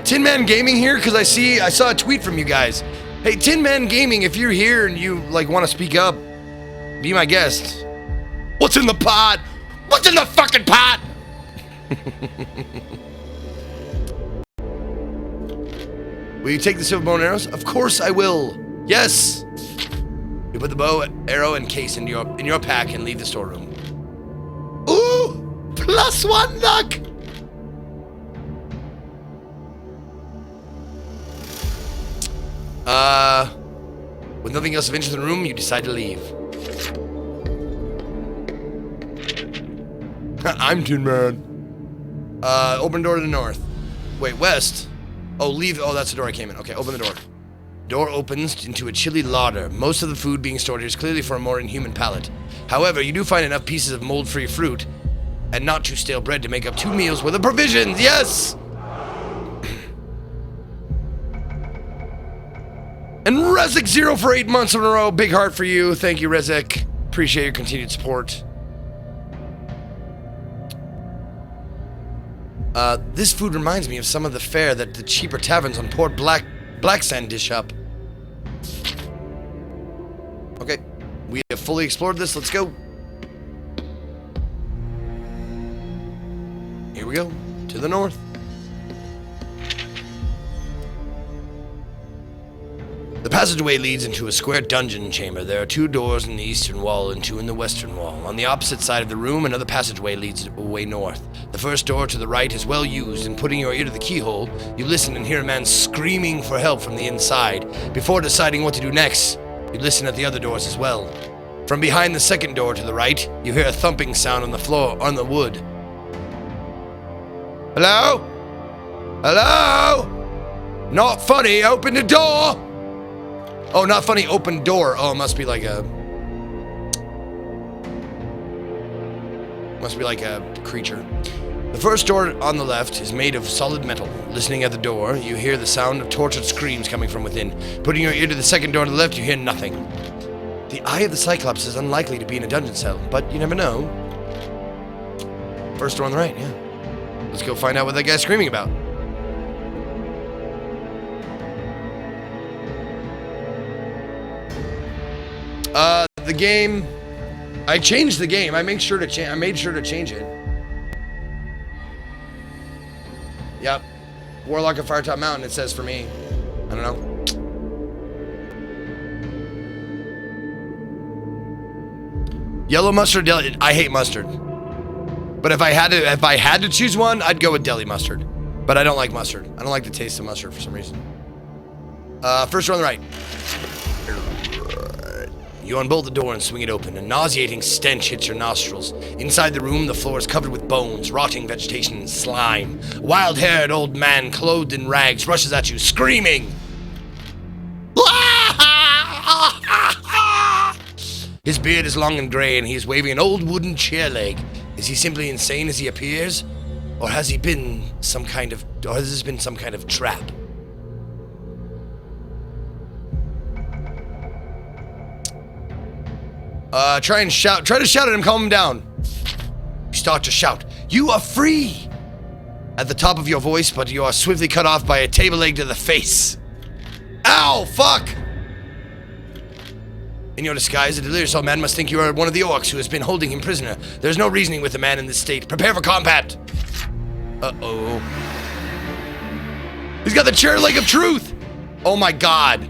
Tin Man Gaming here? Because I saw a tweet from you guys. Hey, Tin Man Gaming, if you're here and you like want to speak up, be my guest. What's in the pot? What's in the fucking pot? Will you take the silver bow and arrows? Of course I will. Yes. You put the bow, arrow, and case in your pack and leave the storeroom. Ooh! +1 luck! With nothing else of interest in the room, you decide to leave. I'm Tin Man. Open door to the north. Wait, west? Oh, leave. Oh, that's the door I came in. Okay, open the door. Door opens into a chilly larder. Most of the food being stored here is clearly for a more inhuman palate. However, you do find enough pieces of mold-free fruit and not too stale bread to make up 2 meals worth of provisions. Yes! And Rezek 0 for 8 months in a row. Big heart for you. Thank you, Rezek. Appreciate your continued support. This food reminds me of some of the fare that the cheaper taverns on Port Black Sand dish up. Okay, we have fully explored this. Let's go. Here we go, to the north. The passageway leads into a square dungeon chamber. There are 2 doors in the eastern wall and 2 in the western wall. On the opposite side of the room, another passageway leads away north. The first door to the right is well used, and putting your ear to the keyhole, you listen and hear a man screaming for help from the inside. Before deciding what to do next, you listen at the other doors as well. From behind the second door to the right, you hear a thumping sound on the floor, on the wood. Hello? Hello? Not funny, open the door! Oh, not funny, open door. Oh, it must be like a creature. The first door on the left is made of solid metal. Listening at the door, you hear the sound of tortured screams coming from within. Putting your ear to the second door on the left, you hear nothing. The Eye of the Cyclops is unlikely to be in a dungeon cell, but you never know. First door on the right, yeah. Let's go find out what that guy's screaming about. The game, I changed the game. I made sure to change it. Yep. Warlock of Firetop Mountain, it says for me. I don't know. Yellow mustard, deli. I hate mustard. But if I had to choose one, I'd go with deli mustard. But I don't like mustard. I don't like the taste of mustard for some reason. First door on the right. You unbolt the door and swing it open. A nauseating stench hits your nostrils. Inside the room, the floor is covered with bones, rotting vegetation, and slime. A wild-haired old man, clothed in rags, rushes at you, screaming. His beard is long and gray, and he is waving an old wooden chair leg. Is he simply insane as he appears? Or has this been some kind of trap? Try to shout at him, calm him down. You start to shout, "You are free!" at the top of your voice, but you are swiftly cut off by a table leg to the face. Ow, fuck! In your disguise, the delirious old man must think you are one of the orcs who has been holding him prisoner. There's no reasoning with a man in this state. Prepare for combat! Uh-oh. He's got the chair leg of truth! Oh my god.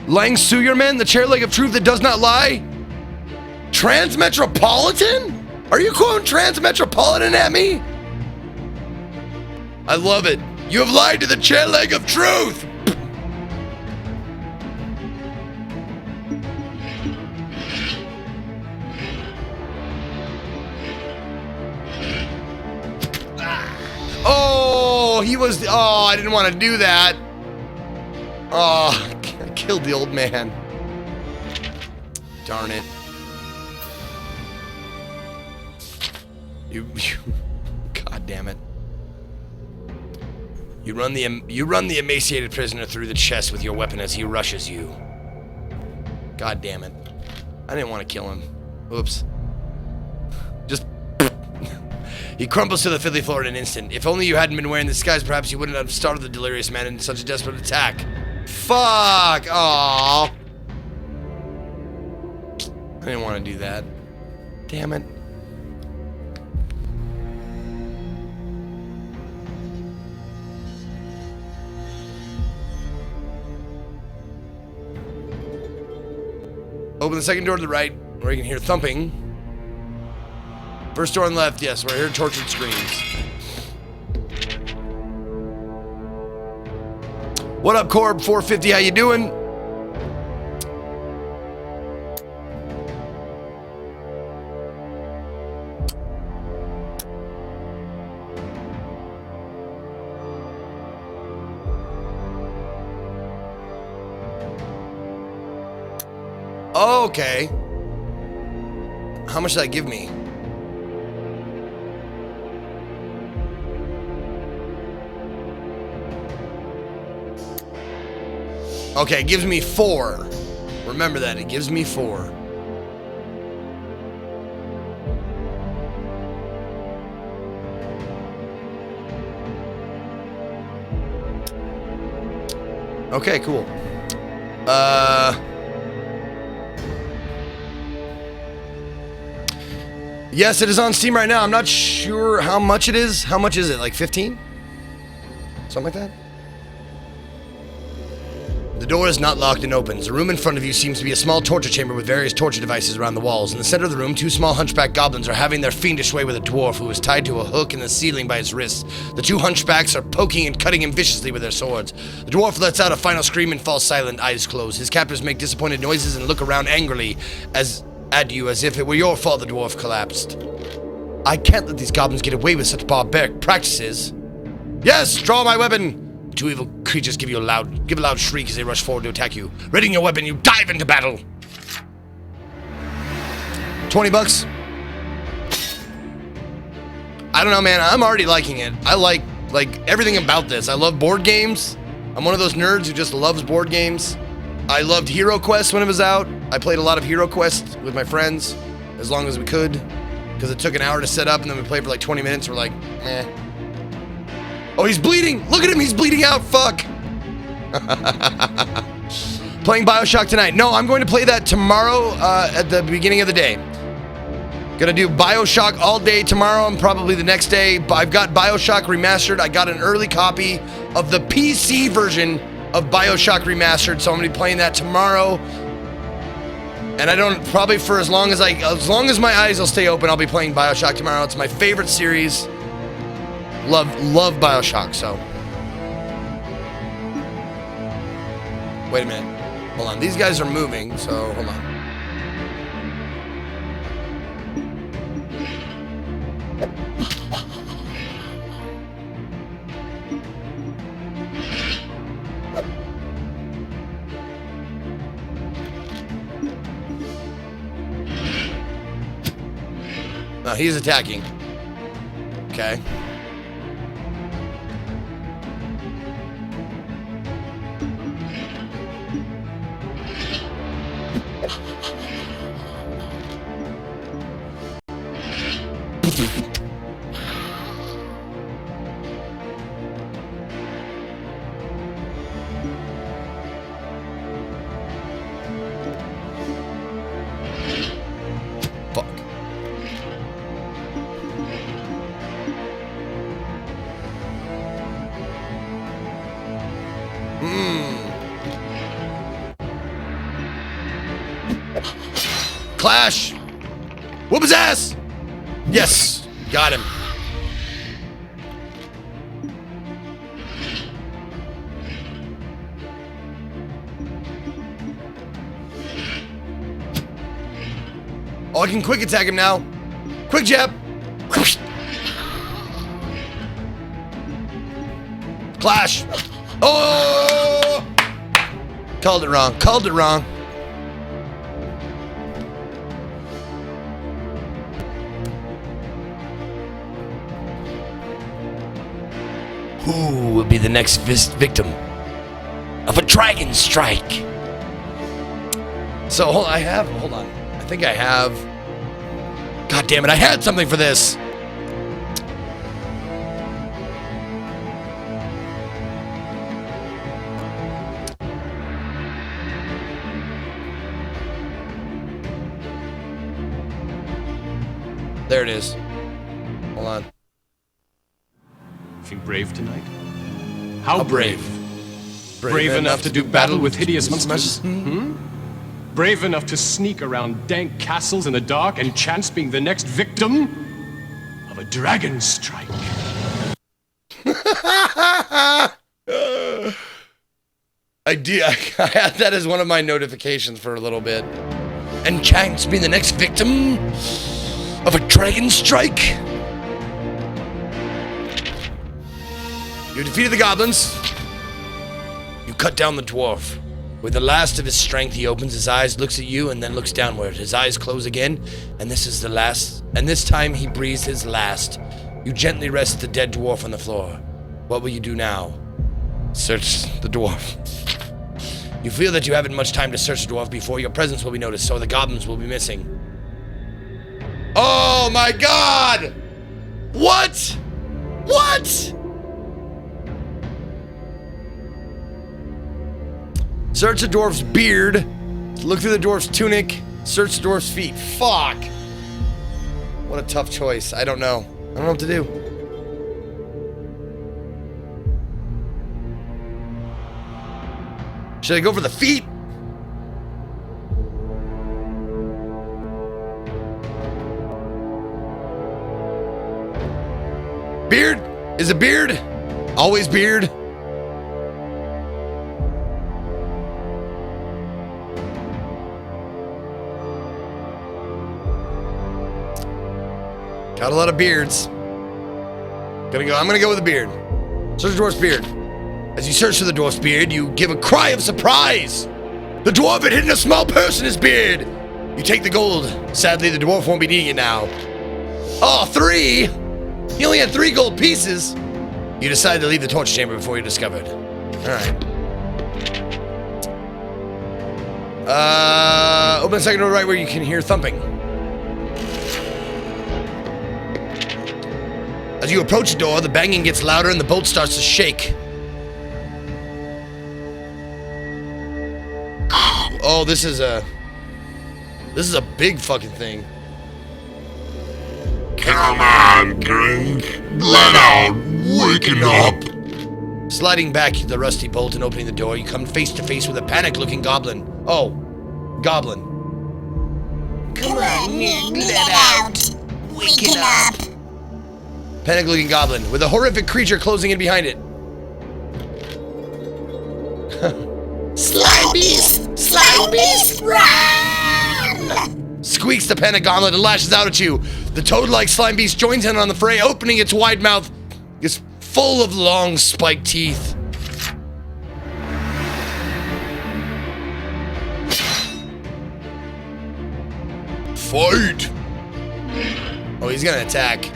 Lang Suyerman, the chair leg of truth that does not lie? Transmetropolitan? Are you quoting Transmetropolitan at me? I love it. You have lied to the chair leg of truth! Oh, I didn't want to do that. Oh, I killed the old man. Darn it. You God damn it. You run the emaciated prisoner through the chest with your weapon as he rushes you. God damn it. I didn't want to kill him. Oops. He crumbles to the fiddly floor in an instant. If only you hadn't been wearing the disguise, perhaps you wouldn't have startled the delirious man in such a desperate attack. Fuck! Aww. I didn't want to do that. Damn it. Open the second door to the right, where you can hear thumping. First door on the left, yes, where I hear tortured screams. What up, Corb? 450, how you doing? Okay. How much did that give me? Okay, it gives me 4. Remember that, it gives me 4. Okay, cool. Yes, it is on Steam right now. I'm not sure how much it is. How much is it? Like 15? Something like that? The door is not locked and opens. The room in front of you seems to be a small torture chamber with various torture devices around the walls. In the center of the room, 2 small hunchback goblins are having their fiendish way with a dwarf who is tied to a hook in the ceiling by his wrists. The 2 hunchbacks are poking and cutting him viciously with their swords. The dwarf lets out a final scream and falls silent, eyes closed. His captors make disappointed noises and look around angrily at you as if it were your fault the dwarf collapsed. I can't let these goblins get away with such barbaric practices. Yes, draw my weapon! The 2 evil creatures give a loud shriek as they rush forward to attack you. Readying your weapon, you dive into battle. 20 bucks. I don't know, man. I'm already liking it. I like everything about this. I love board games. I'm one of those nerds who just loves board games. I loved Hero Quest when it was out. I played a lot of Hero Quest with my friends as long as we could, because it took an hour to set up and then we played for like 20 minutes. We're like, meh. Oh, he's bleeding! Look at him, he's bleeding out, fuck! Playing BioShock tonight. No, I'm going to play that tomorrow at the beginning of the day. Gonna do BioShock all day tomorrow and probably the next day. I've got BioShock Remastered. I got an early copy of the PC version of BioShock Remastered, so I'm gonna be playing that tomorrow. And I don't, probably for as long as my eyes will stay open, I'll be playing BioShock tomorrow. It's my favorite series. Love BioShock, so. Wait a minute. Hold on. These guys are moving, so hold on. He's attacking. Okay. Clash! Whoop his ass! Yes! Got him. Oh, I can quick attack him now. Quick jab! Clash! Oh! Called it wrong. Called it wrong. Who will be the next victim of a dragon strike? So, hold on. I think I have... God damn it, I had something for this! there it is. Hold on. Feeling brave tonight? How brave? Brave enough to do battle with hideous monsters? Brave enough to sneak around dank castles in the dark and chance being the next victim of a dragon strike? I had that as one of my notifications for a little bit. And chance being the next victim of a dragon strike? You defeated the goblins. You cut down the dwarf. With the last of his strength, he opens his eyes, looks at you, and then looks downward. His eyes close again, and this is the last. And this time he breathes his last. You gently rest the dead dwarf on the floor. What will you do now? Search the dwarf. You feel that you haven't much time to search the dwarf before your presence will be noticed, so the goblins will be missing. Oh my god! What? What? Search the dwarf's beard. Look through the dwarf's tunic. Search the dwarf's feet. Fuck. What a tough choice. I don't know. I don't know what to do. Should I go for the feet? Beard? Is it beard? Always beard? Got a lot of beards. I'm gonna go with the beard. Search the dwarf's beard. As you search for the dwarf's beard, you give a cry of surprise. The dwarf had hidden a small purse in his beard. You take the gold. Sadly, the dwarf won't be needing it now. Oh, 3? He only had 3 gold pieces. You decide to leave the torch chamber before you're discovered. Alright. Open the second door right where you can hear thumping. As you approach the door, the banging gets louder and the bolt starts to shake. Oh, this is a big fucking thing. Come on, Grink. Let out. Waking up. Sliding back the rusty bolt and opening the door, you come face to face with a panic-looking goblin. Oh, goblin. Come on, let out. Waking up. Panic-looking goblin with a horrific creature closing in behind it. Slime beast! Slime beast, run! Squeaks the panic gauntlet and lashes out at you. The toad-like slime beast joins in on the fray, opening its wide mouth. It's full of long spiked teeth. Fight! Oh, he's gonna attack.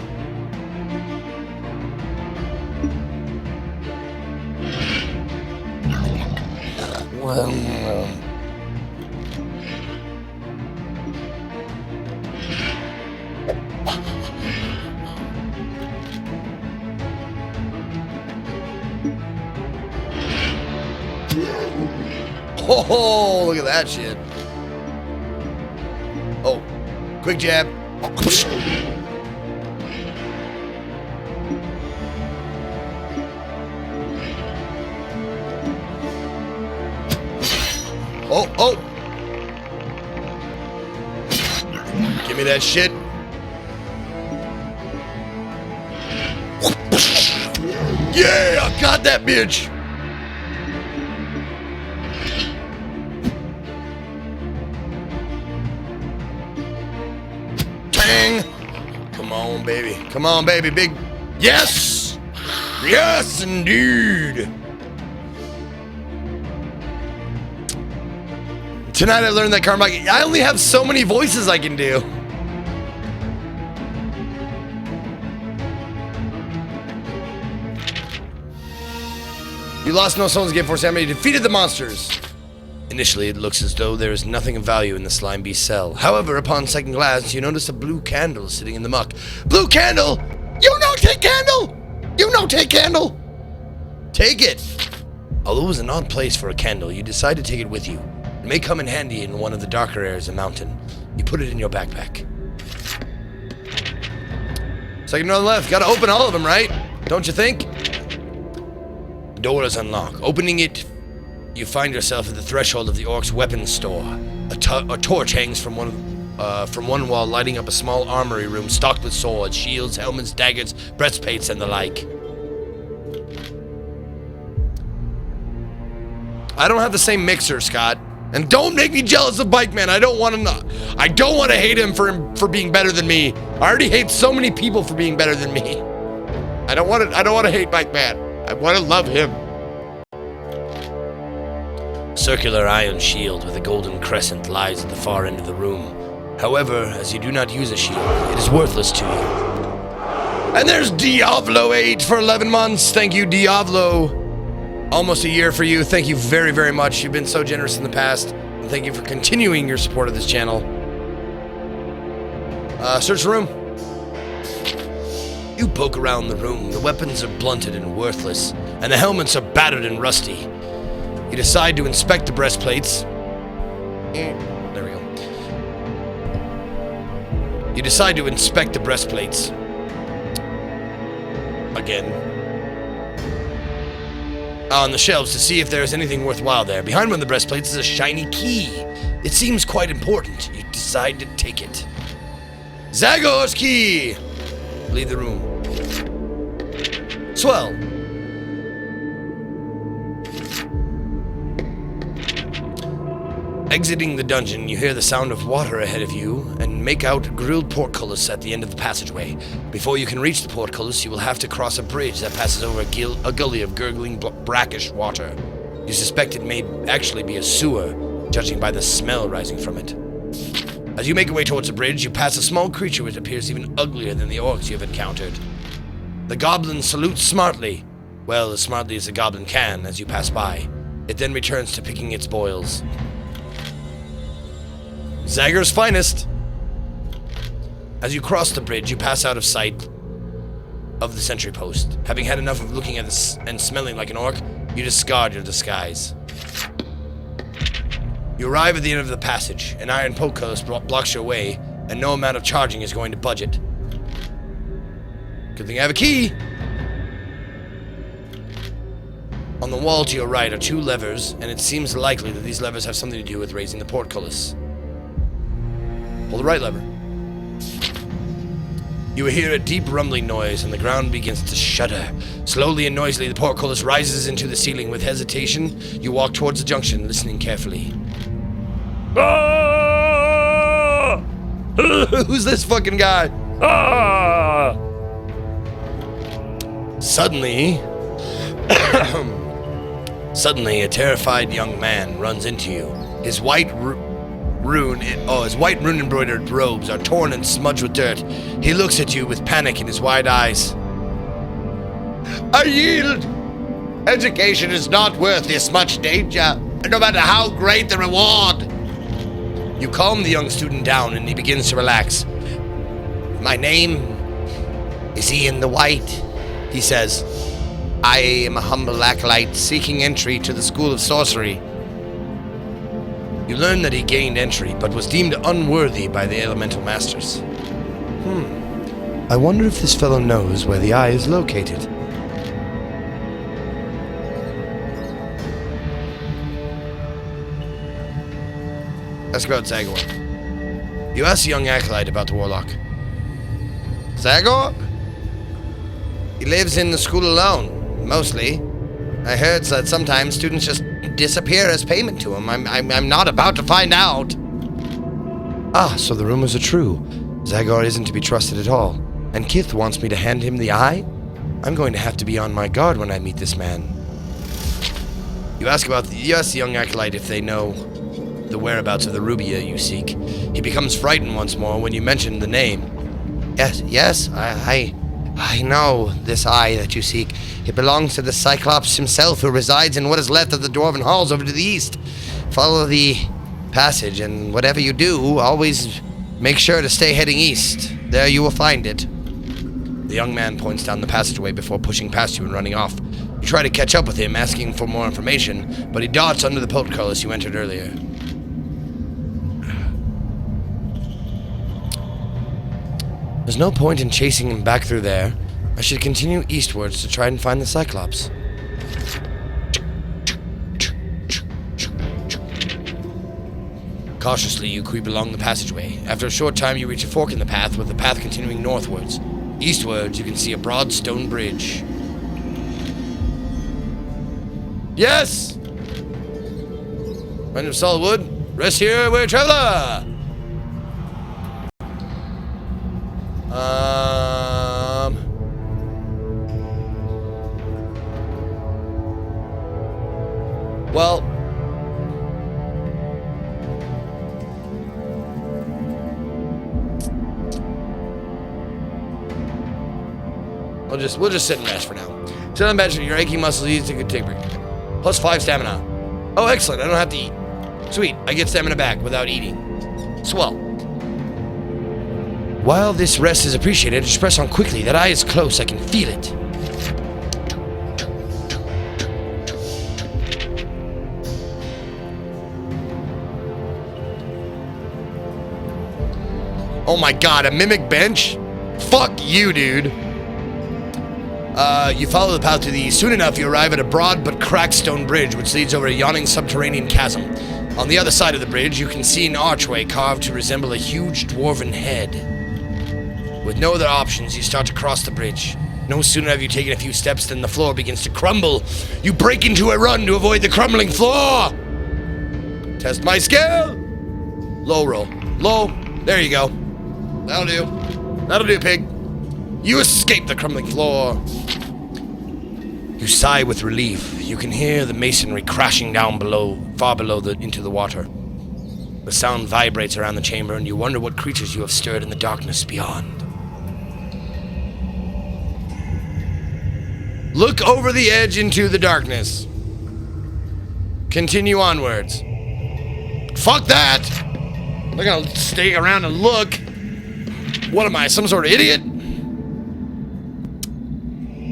Oh, look at that shit. Oh, quick jab. Oh. Give me that shit. Yeah, I got that bitch. Tang. Come on, baby. Come on, baby. Big. Yes. Yes, indeed. Tonight I learned that Carmack, I only have so many voices I can do. You lost no souls again for Sam. You defeated the monsters. Initially, it looks as though there is nothing of value in the slime beast cell. However, upon second glance, you notice a blue candle sitting in the muck. Blue candle! You no take candle! You no take candle! Take it! Although it was an odd place for a candle, you decide to take it with you. It may come in handy in one of the darker areas of the mountain. You put it in your backpack. Second door on the left. Gotta open all of them, right? Don't you think? The door is unlocked. Opening it, you find yourself at the threshold of the orc's weapons store. A torch hangs from one wall, lighting up a small armory room stocked with swords, shields, helmets, daggers, breastplates, and the like. I don't have the same mixer, Scott. And don't make me jealous of Bike Man. I don't want to hate him for being better than me. I already hate so many people for being better than me. I don't want to hate Bike Man. I want to love him. Circular iron shield with a golden crescent lies at the far end of the room. However, as you do not use a shield, it is worthless to you. And there's Diablo 8 for 11 months. Thank you, Diablo. Almost a year for you. Thank you very, very much. You've been so generous in the past. And thank you for continuing your support of this channel. Search the room. You poke around the room. The weapons are blunted and worthless, and the helmets are battered and rusty. You decide to inspect the breastplates. There we go. You decide to inspect the breastplates. Again. On the shelves to see if there is anything worthwhile there. Behind one of the breastplates is a shiny key. It seems quite important. You decide to take it. Zagor's key! Leave the room. Swell. Exiting the dungeon, you hear the sound of water ahead of you and make out grilled portcullis at the end of the passageway. Before you can reach the portcullis, you will have to cross a bridge that passes over a gully of gurgling, brackish water. You suspect it may actually be a sewer, judging by the smell rising from it. As you make your way towards the bridge, you pass a small creature which appears even uglier than the orcs you have encountered. The goblin salutes smartly. Well, as smartly as a goblin can as you pass by. It then returns to picking its boils. Zagor's finest. As you cross the bridge, you pass out of sight of the sentry post. Having had enough of looking at this and smelling like an orc, you discard your disguise. You arrive at the end of the passage. An iron portcullis blocks your way, and no amount of charging is going to budge it. Good thing I have a key. On the wall to your right are two levers, and it seems likely that these levers have something to do with raising the portcullis. Pull the right lever. You hear a deep rumbling noise and the ground begins to shudder. Slowly and noisily, the portcullis rises into the ceiling. With hesitation, you walk towards the junction, listening carefully. Ah! Who's this fucking guy? Ah! Suddenly, a terrified young man runs into you. His white rune embroidered robes are torn and smudged with dirt. He looks at you with panic in his wide eyes. I yield. Education is not worth this much danger, no matter how great the reward. You calm the young student down and he begins to relax. My name is Ian the White, he says. I am a humble acolyte seeking entry to the School of Sorcery. You learn that he gained entry, but was deemed unworthy by the elemental masters. I wonder if this fellow knows where the eye is located. Ask about Zagor. You ask the young acolyte about the Warlock. Zagor? He lives in the school alone, mostly. I heard that sometimes students just disappear as payment to him. I'm not about to find out. Ah, so the rumors are true. Zagor isn't to be trusted at all. And Kith wants me to hand him the eye? I'm going to have to be on my guard when I meet this man. You ask the young acolyte if they know the whereabouts of the Rubia you seek. He becomes frightened once more when you mention the name. Yes, I know this eye that you seek. It belongs to the Cyclops himself, who resides in what is left of the Dwarven Halls over to the east. Follow the passage, and whatever you do, always make sure to stay heading east. There you will find it. The young man points down the passageway before pushing past you and running off. You try to catch up with him, asking for more information, but he darts under the portcullis you entered earlier. There's no point in chasing him back through there. I should continue eastwards to try and find the Cyclops. Cautiously, you creep along the passageway. After a short time, you reach a fork in the path, with the path continuing northwards. Eastwards, you can see a broad stone bridge. Yes! Friend of solid wood, rest here, we're traveler! Well... We'll just sit and rest for now. Till I imagine your aching muscles easy to take a break. Plus 5 stamina. Oh, excellent. I don't have to eat. Sweet. I get stamina back without eating. Swell. While this rest is appreciated, just press on quickly. That eye is close. I can feel it. Oh my god, a mimic bench? Fuck you, dude. You follow the path to the east. Soon enough, you arrive at a broad but cracked stone bridge which leads over a yawning subterranean chasm. On the other side of the bridge, you can see an archway carved to resemble a huge dwarven head. With no other options, you start to cross the bridge. No sooner have you taken a few steps than the floor begins to crumble. You break into a run to avoid the crumbling floor. Test my skill. Low roll. Low. There you go. That'll do. That'll do, pig. You escape the crumbling floor. You sigh with relief. You can hear the masonry crashing down below, far below into the water. The sound vibrates around the chamber, and you wonder what creatures you have stirred in the darkness beyond. Look over the edge into the darkness. Continue onwards. Fuck that! I'm not gonna stay around and look. What am I, some sort of idiot?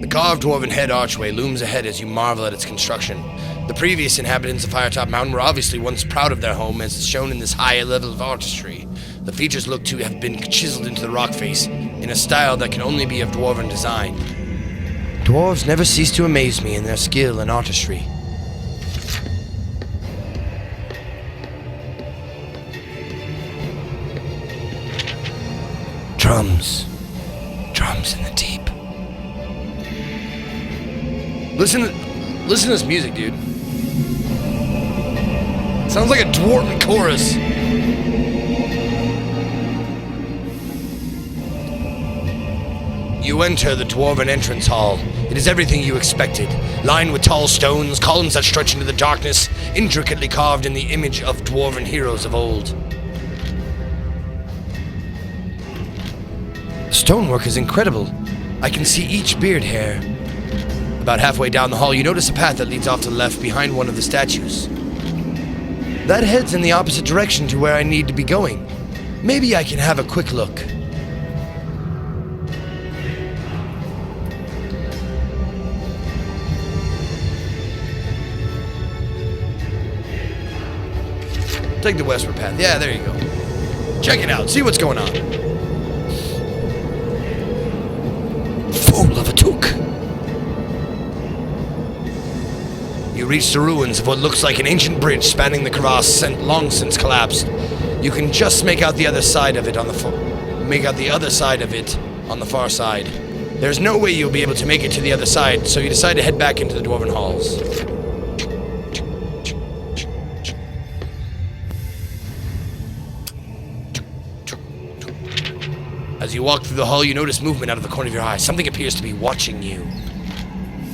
The carved dwarven head archway looms ahead as you marvel at its construction. The previous inhabitants of Firetop Mountain were obviously once proud of their home, as is shown in this high level of artistry. The features look to have been chiseled into the rock face in a style that can only be of dwarven design. Dwarves never cease to amaze me in their skill and artistry. Drums. Drums in the deep. Listen to this music, dude. Sounds like a dwarven chorus. You enter the dwarven entrance hall. It is everything you expected. Lined with tall stones, columns that stretch into the darkness, intricately carved in the image of dwarven heroes of old. The stonework is incredible. I can see each beard hair. About halfway down the hall, you notice a path that leads off to the left behind one of the statues. That heads in the opposite direction to where I need to be going. Maybe I can have a quick look. Take the westward path. Yeah, there you go. Check it out. See what's going on. Fool of a took. You reach the ruins of what looks like an ancient bridge spanning the crevasse long since collapsed. You can just make out the other side of it on the far side. There's no way you'll be able to make it to the other side, so you decide to head back into the dwarven halls. As you walk through the hall, you notice movement out of the corner of your eye. Something appears to be watching you.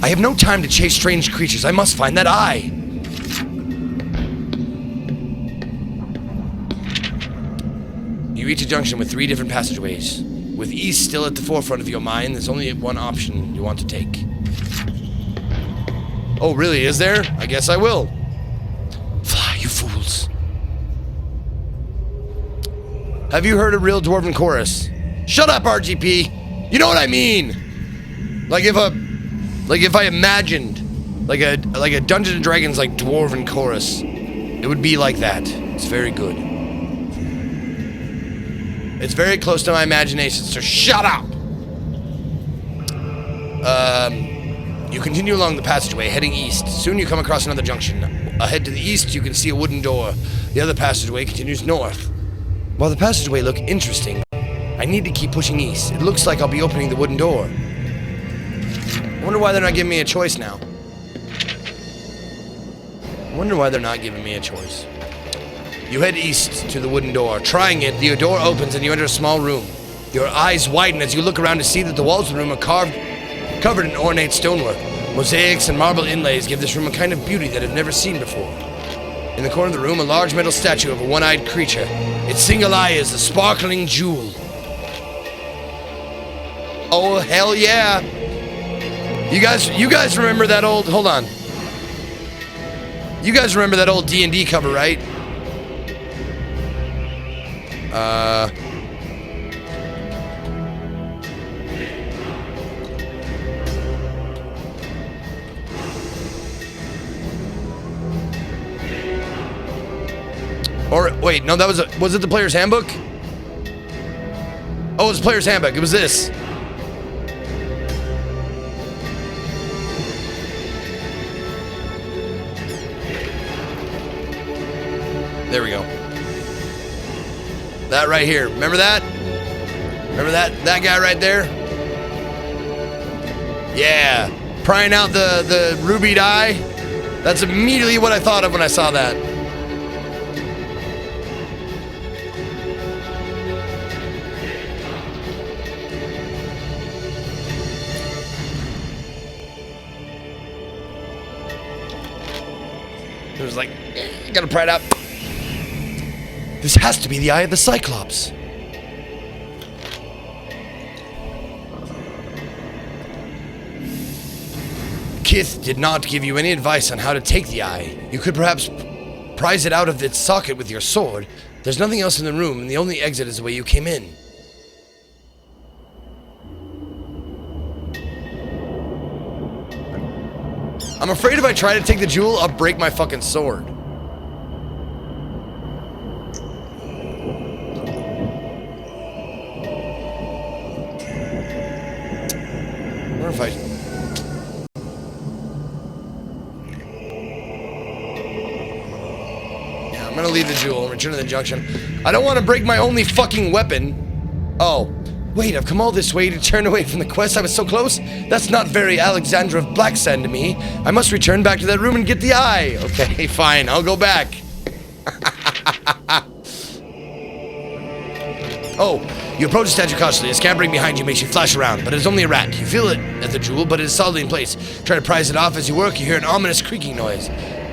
I have no time to chase strange creatures. I must find that eye. You reach a junction with 3 different passageways. With east still at the forefront of your mind, there's only one option you want to take. Oh, really? Is there? I guess I will. Fly, you fools. Have you heard a real dwarven chorus? Shut up, RGP. You know what I mean. Like if I imagined like a Dungeons and Dragons like dwarven chorus, it would be like that. It's very good. It's very close to my imagination, so shut up! You continue along the passageway, heading east. Soon you come across another junction. Ahead to the east, you can see a wooden door. The other passageway continues north. While the passageway looks interesting, I need to keep pushing east. It looks like I'll be opening the wooden door. I wonder why they're not giving me a choice now. You head east to the wooden door. Trying it, the door opens and you enter a small room. Your eyes widen as you look around to see that the walls of the room are covered in ornate stonework. Mosaics and marble inlays give this room a kind of beauty that I've never seen before. In the corner of the room, a large metal statue of a one-eyed creature. Its single eye is a sparkling jewel. Oh, hell yeah! You guys remember that old... Hold on. You guys remember that old D&D cover, right? Or, wait, no, that was it the player's handbook? Oh, it was the player's handbook. It was this. There we go. That right here. Remember that? Remember that guy right there? Yeah. Prying out the rubied eye. That's immediately what I thought of when I saw that. It was like, gotta pry it out. This has to be the Eye of the Cyclops. Kith did not give you any advice on how to take the eye. You could perhaps prise it out of its socket with your sword. There's nothing else in the room, and the only exit is the way you came in. I'm afraid if I try to take the jewel, I'll break my fucking sword. If I... Yeah, I'm gonna leave the jewel and return to the junction. I don't want to break my only fucking weapon. Oh, wait, I've come all this way to turn away from the quest. I was so close. That's not very Alexandra of Blacksand to me. I must return back to that room and get the eye. Okay, fine, I'll go back. Oh, you approach the statue cautiously. A scampering behind you makes you flash around, but it's only a rat. You feel it at the jewel, but it is solidly in place. Try to prise it off. As you work, you hear an ominous creaking noise.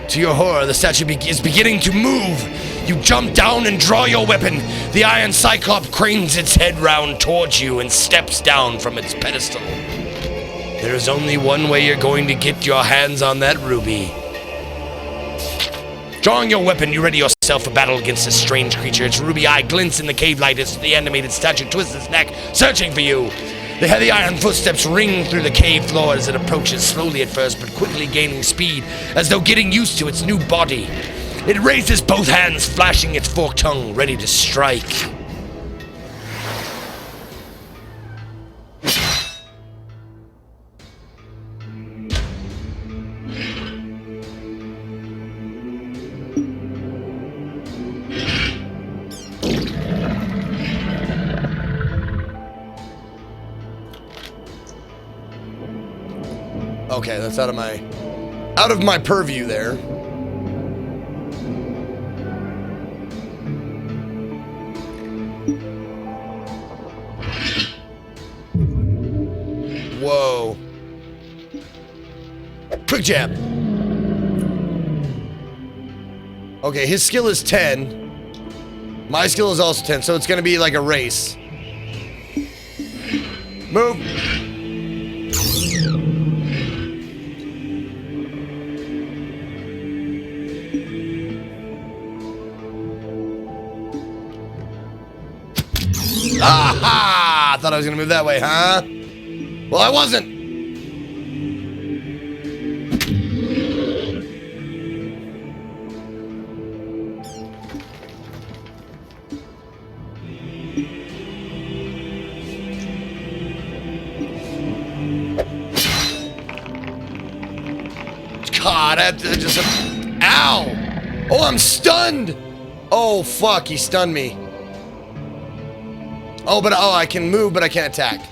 To your horror, the statue is beginning to move. You jump down and draw your weapon. The iron cyclops cranes its head round towards you and steps down from its pedestal. There is only one way you're going to get your hands on that ruby. Drawing your weapon, you ready yourself for battle against this strange creature. Its ruby eye glints in the cave light as the animated statue twists its neck, searching for you. The heavy iron footsteps ring through the cave floor as it approaches, slowly at first, but quickly gaining speed, as though getting used to its new body. It raises both hands, flashing its forked tongue, ready to strike. Okay, that's out of my purview there. Whoa. Quick jab. Okay, his skill is 10. My skill is also 10, so it's gonna be like a race. Move. Aha! I thought I was gonna move that way, huh? Well, I wasn't. God, I just... Ow! Oh, I'm stunned! Oh, fuck, he stunned me. Oh, but I can move, but I can't attack.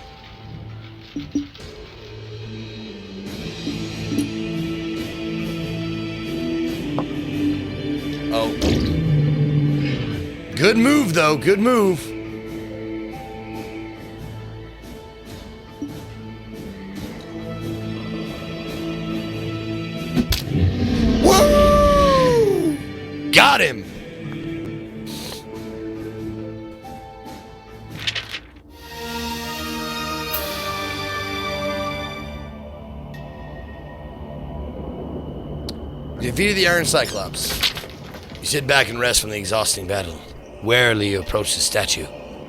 Oh. Good move, though. Good move. Woo! Got him. You defeated the Iron Cyclops. You sit back and rest from the exhausting battle. Warily you approach the statue.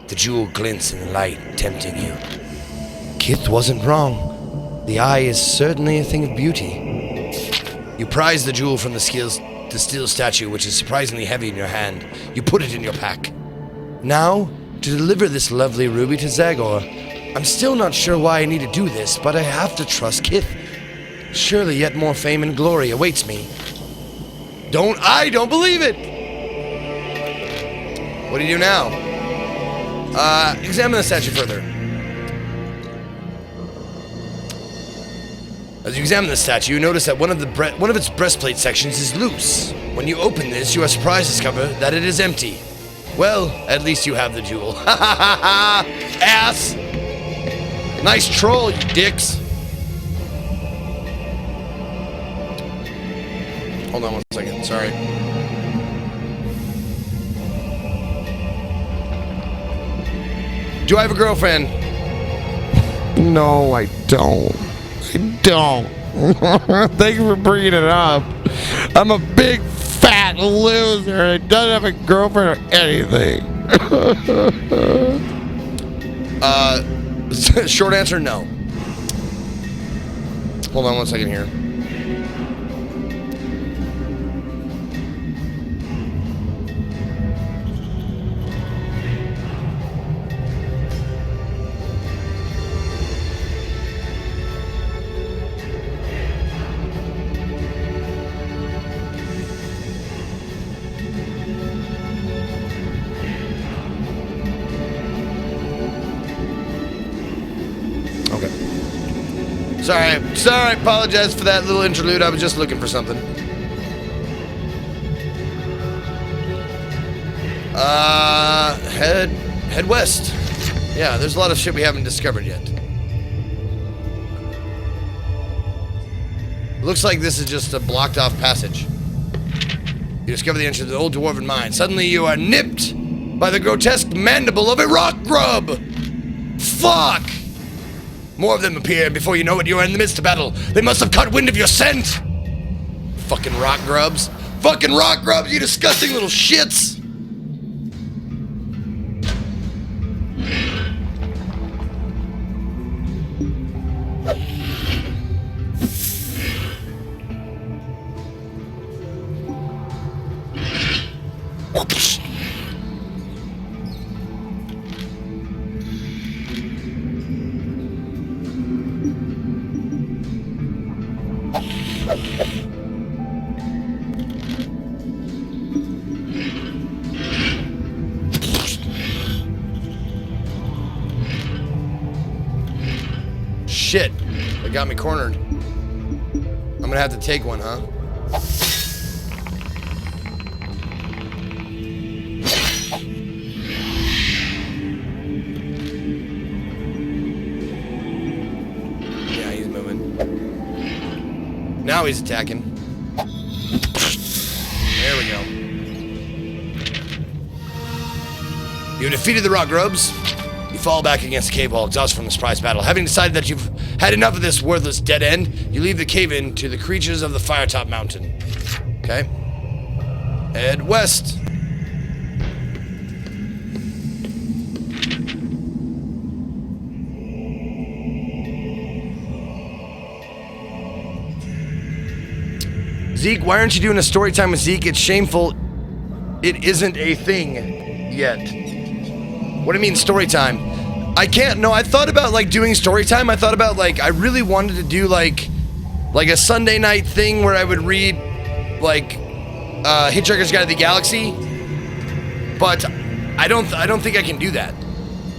The jewel glints in the light, tempting you. Kith wasn't wrong. The eye is certainly a thing of beauty. You prize the jewel from the steel statue, which is surprisingly heavy in your hand. You put it in your pack. Now, to deliver this lovely ruby to Zagor. I'm still not sure why I need to do this, but I have to trust Kith. Surely yet more fame and glory awaits me. I don't believe it! What do you do now? Examine the statue further. As you examine the statue, you notice that one of its breastplate sections is loose. When you open this, you are surprised to discover that it is empty. Well, at least you have the jewel. Ha ha ha ha! Ass! Nice troll, you dicks! Hold on one second, sorry. Do I have a girlfriend? No, I don't. I don't. Thank you for bringing it up. I'm a big fat loser. I don't have a girlfriend or anything. Short answer, no. Hold on one second here. Sorry, apologize for that little interlude. I was just looking for something. Head west. Yeah, there's a lot of shit we haven't discovered yet. Looks like this is just a blocked off passage. You discover the entrance of the old dwarven mine. Suddenly you are nipped by the grotesque mandible of a rock grub. Fuck! More of them appear, and before you know it, you are in the midst of battle. They must have caught wind of your scent! Fucking rock grubs. Fucking rock grubs, you disgusting little shits! Shit, they got me cornered. I'm gonna have to take one, huh? Yeah, he's moving. Now he's attacking. There we go. You defeated the rock grubs. You fall back against the cave wall, exhausted from the surprise battle. Having decided that you've had enough of this worthless dead end, you leave the cave-in to the creatures of the Firetop Mountain. Okay? Head west. Zeke, why aren't you doing a story time with Zeke? It's shameful. It isn't a thing yet. What do you mean story time? I can't, no, I thought about like doing story time. I thought about like, I really wanted to do like like a Sunday night thing where I would read like Hitchhiker's Guide to the Galaxy, but I don't think I can do that.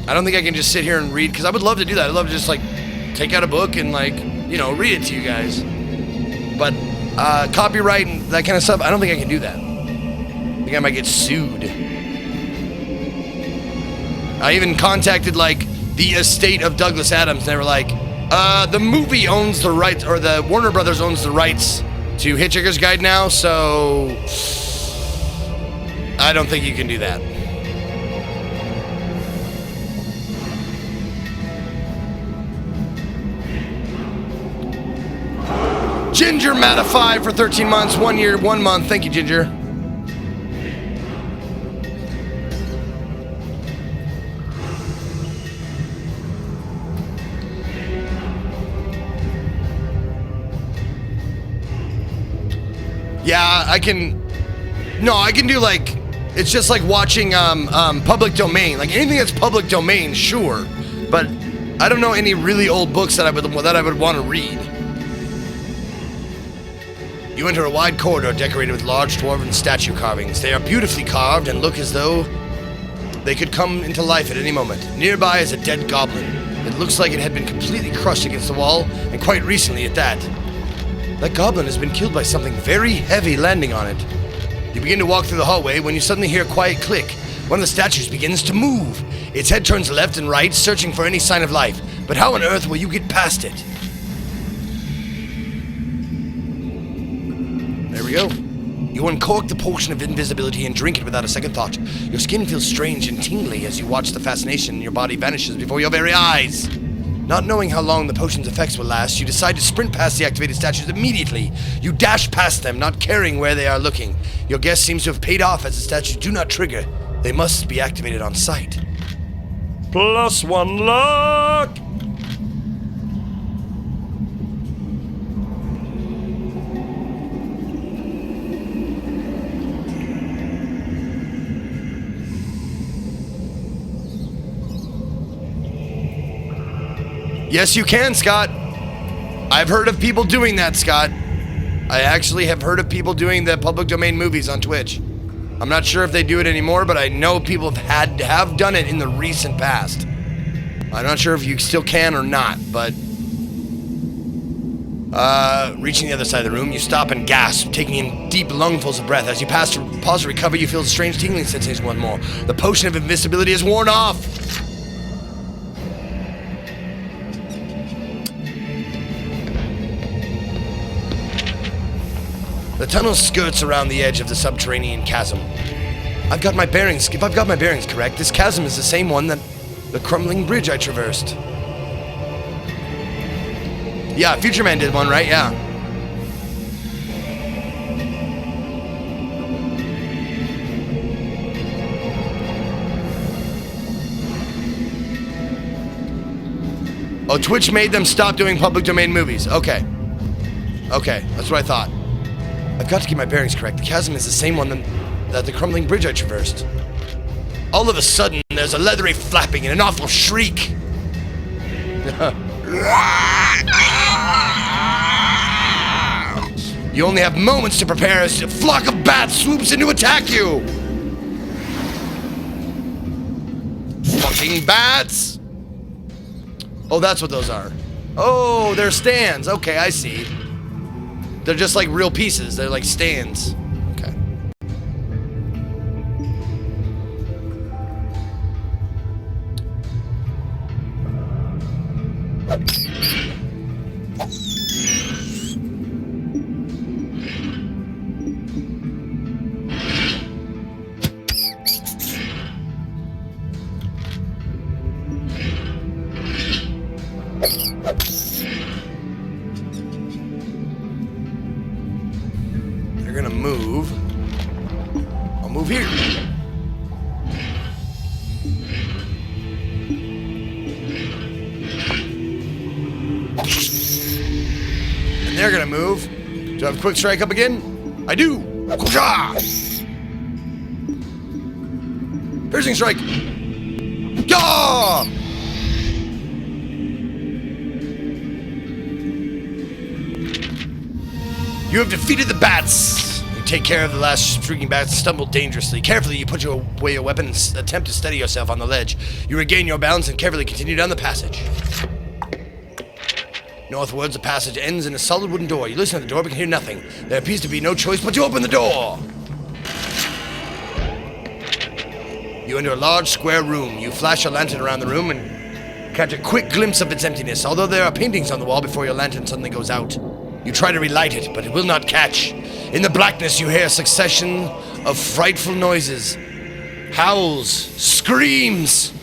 I don't think I can just sit here and read, because I would love to do that. I'd love to just like take out a book and like, you know, read it to you guys. But copyright and that kind of stuff, I don't think I can do that. I think I might get sued. I even contacted like the estate of Douglas Adams, and they were like, the movie owns the rights, or the Warner Brothers owns the rights to Hitchhiker's Guide now, so I don't think you can do that. Ginger Mattify for 13 months, 1 year, 1 month. Thank you, Ginger. Yeah, I can. No, I can do like. It's just like watching public domain. Like anything that's public domain, sure. But I don't know any really old books that I would want to read. You enter a wide corridor decorated with large dwarven statue carvings. They are beautifully carved and look as though they could come into life at any moment. Nearby is a dead goblin. It looks like it had been completely crushed against the wall, and quite recently at that. That goblin has been killed by something very heavy landing on it. You begin to walk through the hallway when you suddenly hear a quiet click. One of the statues begins to move. Its head turns left and right, searching for any sign of life. But how on earth will you get past it? There we go. You uncork the potion of invisibility and drink it without a second thought. Your skin feels strange and tingly as you watch the fascination in your body vanishes before your very eyes. Not knowing how long the potion's effects will last, you decide to sprint past the activated statues immediately. You dash past them, not caring where they are looking. Your guess seems to have paid off as the statues do not trigger. They must be activated on sight. +1 luck! Yes, you can, Scott. I've heard of people doing that, Scott. I actually have heard of people doing the public domain movies on Twitch. I'm not sure if they do it anymore, but I know people have done it in the recent past. I'm not sure if you still can or not, but reaching the other side of the room, you stop and gasp, taking in deep lungfuls of breath. As you pause to recover, you feel a strange tingling sensation once more. The potion of invisibility is worn off. The tunnel skirts around the edge of the subterranean chasm. If I've got my bearings correct, this chasm is the same one that the crumbling bridge I traversed. Yeah, Future Man did one, right? Yeah. Oh, Twitch made them stop doing public domain movies. Okay. Okay, that's what I thought. I've got to keep my bearings correct. The chasm is the same one that the crumbling bridge I traversed. All of a sudden, there's a leathery flapping and an awful shriek. You only have moments to prepare as a flock of bats swoops in to attack you. Fucking bats! Oh, that's what those are. Oh, they're stands. Okay, I see. They're just like real pieces. They're like stands. Okay. They're gonna move. I'll move here. And they're gonna move. Do I have quick strike up again? I do. Piercing strike. Gah! You have defeated the bats. You take care of the last shrieking bats, stumble dangerously. Carefully, you put away your weapon and attempt to steady yourself on the ledge. You regain your balance and carefully continue down the passage. Northwards, the passage ends in a solid wooden door. You listen at the door but can hear nothing. There appears to be no choice but to open the door. You enter a large square room. You flash your lantern around the room and catch a quick glimpse of its emptiness. Although there are paintings on the wall before your lantern suddenly goes out. You try to relight it, but it will not catch. In the blackness, you hear a succession of frightful noises. Howls, screams,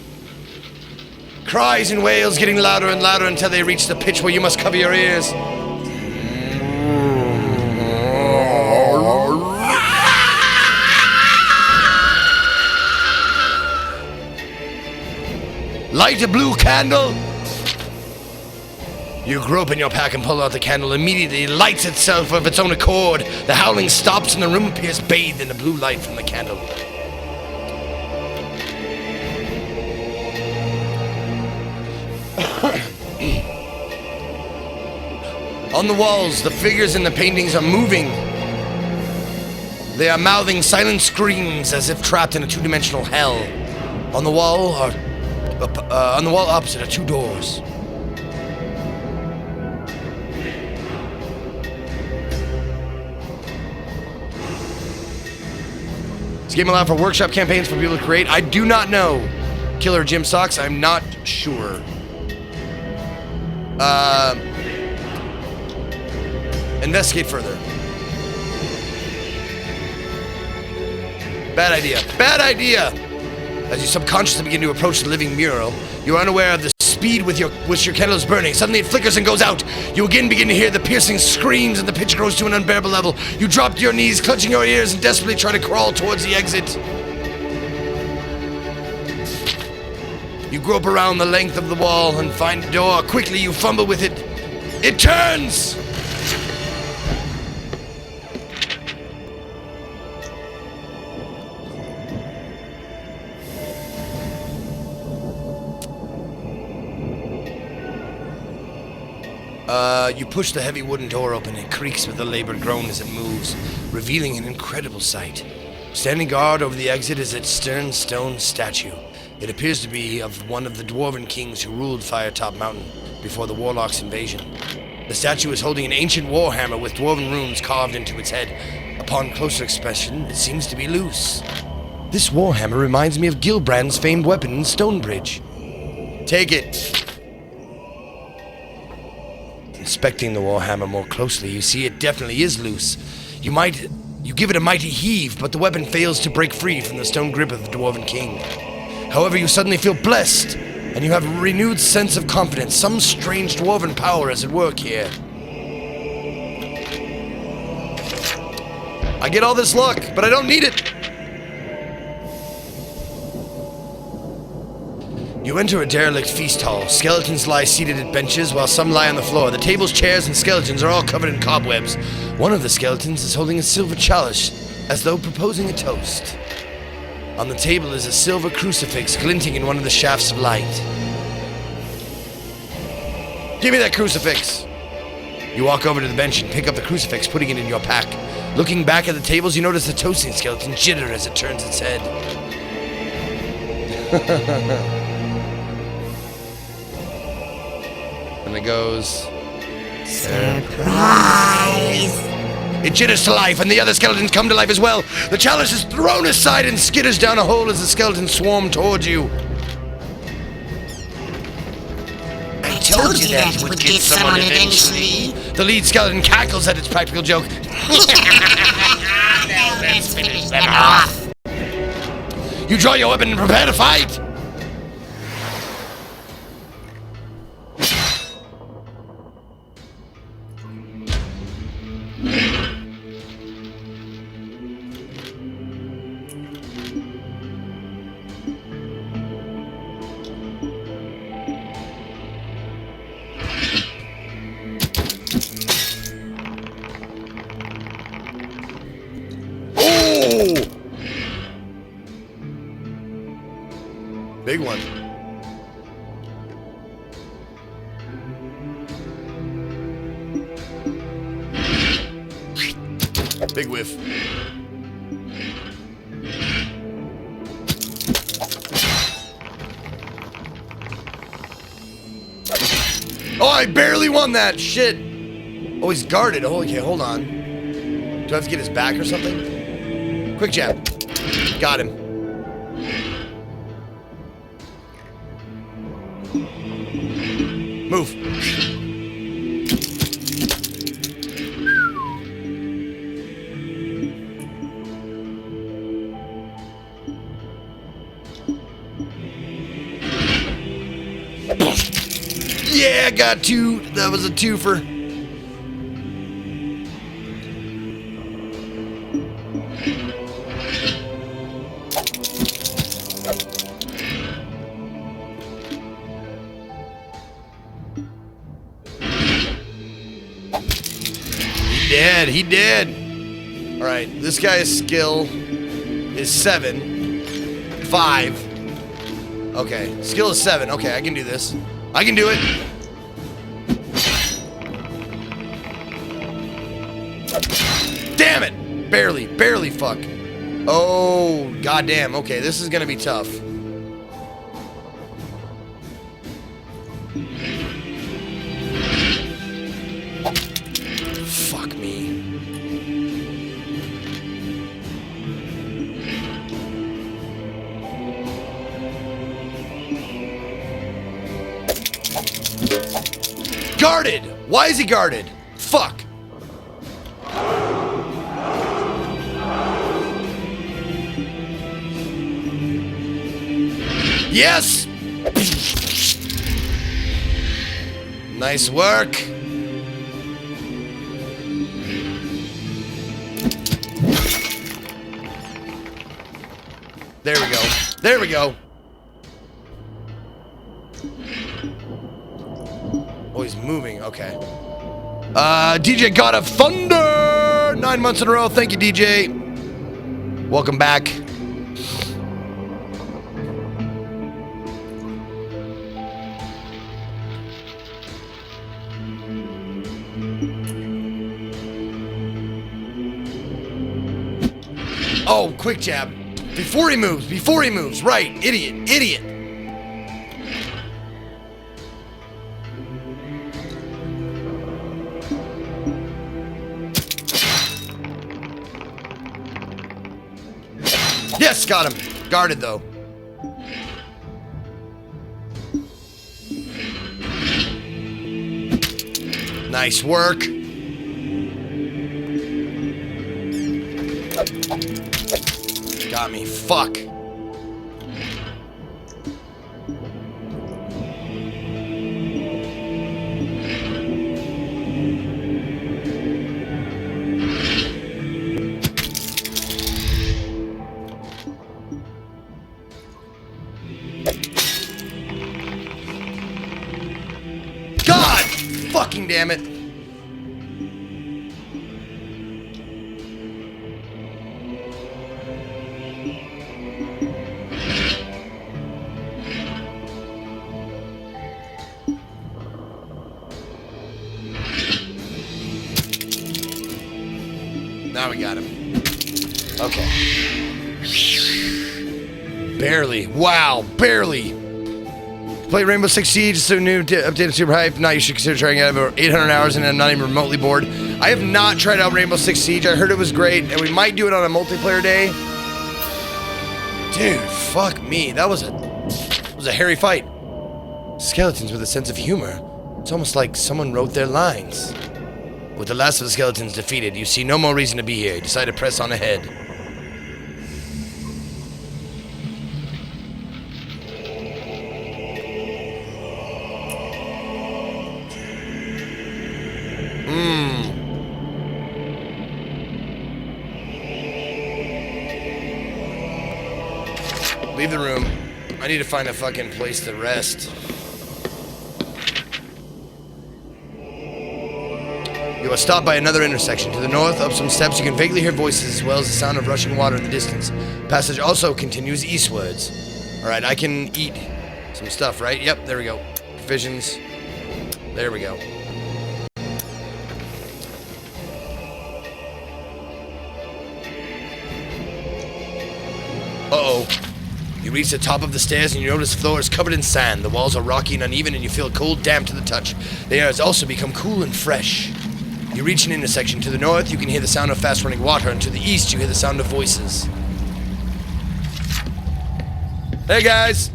cries and wails getting louder and louder until they reach the pitch where you must cover your ears. Light a blue candle. You grope in your pack and pull out the candle. Immediately, it lights itself of its own accord. The howling stops and the room appears bathed in the blue light from the candle. On the walls, the figures in the paintings are moving. They are mouthing silent screams as if trapped in a two-dimensional hell. On the wall opposite are two doors. This game allowed for workshop campaigns for people to create. I do not know. Killer Jim Socks, I'm not sure. Investigate further. Bad idea. Bad idea! As you subconsciously begin to approach the living mural, you are unaware of the speed with which your candle is burning. Suddenly it flickers and goes out. You again begin to hear the piercing screams and the pitch grows to an unbearable level. You drop to your knees, clutching your ears, and desperately try to crawl towards the exit. You grope around the length of the wall and find a door. Quickly you fumble with it. It turns! You push the heavy wooden door open. It creaks with a labored groan as it moves, revealing an incredible sight. Standing guard over the exit is its stern stone statue. It appears to be of one of the dwarven kings who ruled Firetop Mountain before the Warlock's invasion. The statue is holding an ancient warhammer with dwarven runes carved into its head. Upon closer inspection, it seems to be loose. This warhammer reminds me of Gilbrand's famed weapon in Stonebridge. Take it. Inspecting the warhammer more closely, you see it definitely is loose. You give it a mighty heave, but the weapon fails to break free from the stone grip of the dwarven king. However, you suddenly feel blessed, and you have a renewed sense of confidence. Some strange dwarven power is at work here. I get all this luck, but I don't need it. You enter a derelict feast hall. Skeletons lie seated at benches while some lie on the floor. The tables, chairs, and skeletons are all covered in cobwebs. One of the skeletons is holding a silver chalice, as though proposing a toast. On the table is a silver crucifix glinting in one of the shafts of light. Give me that crucifix! You walk over to the bench and pick up the crucifix, putting it in your pack. Looking back at the tables, you notice the toasting skeleton jitter as it turns its head. And it goes... Surprise! It jitters to life, and the other skeletons come to life as well. The chalice is thrown aside and skitters down a hole as the skeletons swarm towards you. I told you that would get someone eventually. The lead skeleton cackles at its practical joke. Now let's finish them off. You draw your weapon and prepare to fight! Big one. Big whiff. Oh, I barely won that. Shit. Oh, he's guarded. Oh, okay, hold on. Do I have to get his back or something? Quick jab. Got him. Move. Yeah, got two. That was a twofer. He did. All right, this guy's skill is 7. 5. Okay, skill is 7. Okay, I can do this. I can do it. Damn it! Barely, fuck. Oh, goddamn. Okay, this is gonna be tough. Fuck me. Guarded! Why is he guarded? Fuck. Yes! Nice work. There we go. There we go. Oh, he's moving. Okay. DJ God of Thunder! 9 months in a row. Thank you, DJ. Welcome back. Oh, quick jab. Before he moves. Right. Idiot. Yes, got him. Guarded, though. Nice work. Got me. Fuck. God fucking damn it. Now we got him. Okay. Barely. Wow, barely. Play Rainbow Six Siege, so new, updated, super hype. Now you should consider trying it. I have over 800 hours and I'm not even remotely bored. I have not tried out Rainbow Six Siege. I heard it was great, and we might do it on a multiplayer day. Dude, fuck me. That was a hairy fight. Skeletons with a sense of humor. It's almost like someone wrote their lines. With the last of the skeletons defeated, you see no more reason to be here. You decide to press on ahead. Leave the room. I need to find a fucking place to rest. You are stopped by another intersection. To the north, up some steps, you can vaguely hear voices as well as the sound of rushing water in the distance. Passage also continues eastwards. Alright, I can eat some stuff, right? Yep, there we go. Provisions. There we go. reach the top of the stairs and you notice the floor is covered in sand. The walls are rocky and uneven and you feel cold, damp to the touch. The air has also become cool and fresh. You reach an intersection. To the north, you can hear the sound of fast-running water, and to the east, you hear the sound of voices. Hey, guys!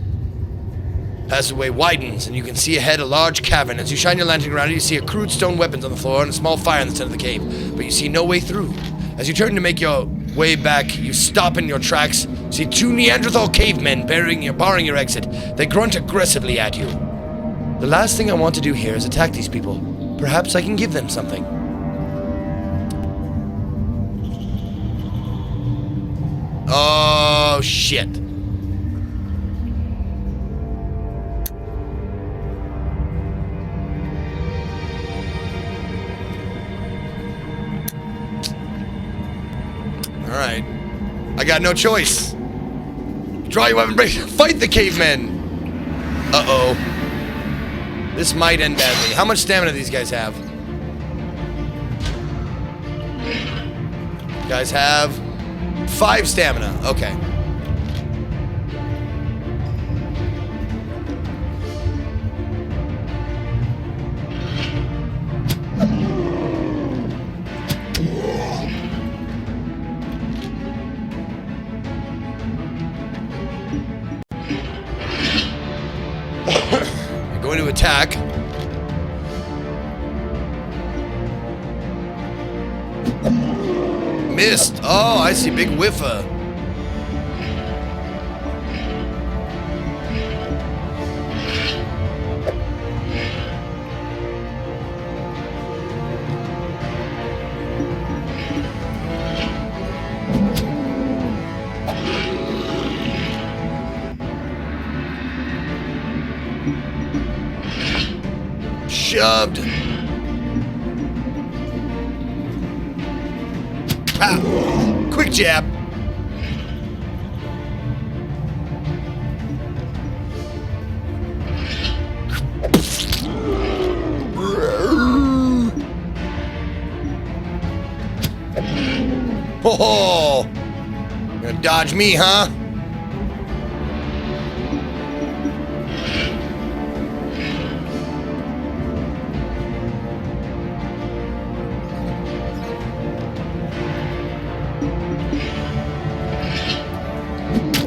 Passageway widens, and you can see ahead a large cavern. As you shine your lantern around it, you see a crude stone weapons on the floor and a small fire in the center of the cave, but you see no way through. As you turn to make your way back, you stop in your tracks, see two Neanderthal cavemen barring your exit. They grunt aggressively at you. The last thing I want to do here is attack these people. Perhaps I can give them something. Oh, shit. Alright. I got no choice. Draw your weapon, break. Fight the cavemen! Uh-oh. This might end badly. How much stamina do these guys have? Guys have 5 stamina. Okay. You're going to attack. Missed. Oh, I see. Big whiffer. Shoved. Pow. Quick jab. Oh, you gonna dodge me, huh?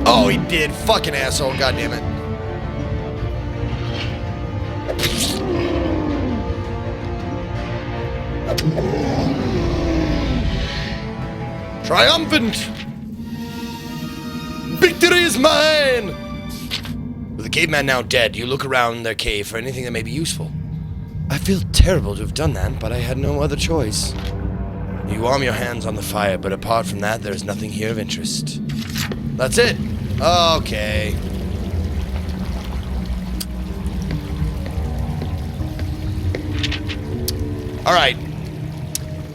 Oh, he did. Fucking asshole. God damn it. Triumphant! Victory is mine! With the caveman now dead, you look around their cave for anything that may be useful. I feel terrible to have done that, but I had no other choice. You warm your hands on the fire, but apart from that, there is nothing here of interest. That's it. Okay. All right.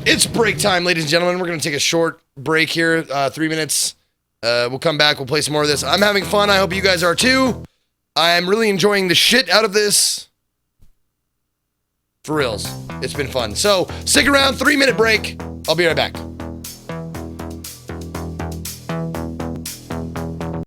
It's break time, ladies and gentlemen. We're going to take a short break here, 3 minutes. We'll come back. We'll play some more of this. I'm having fun. I hope you guys are too. I'm really enjoying the shit out of this. For reals. It's been fun. So, stick around. 3-minute break. I'll be right back.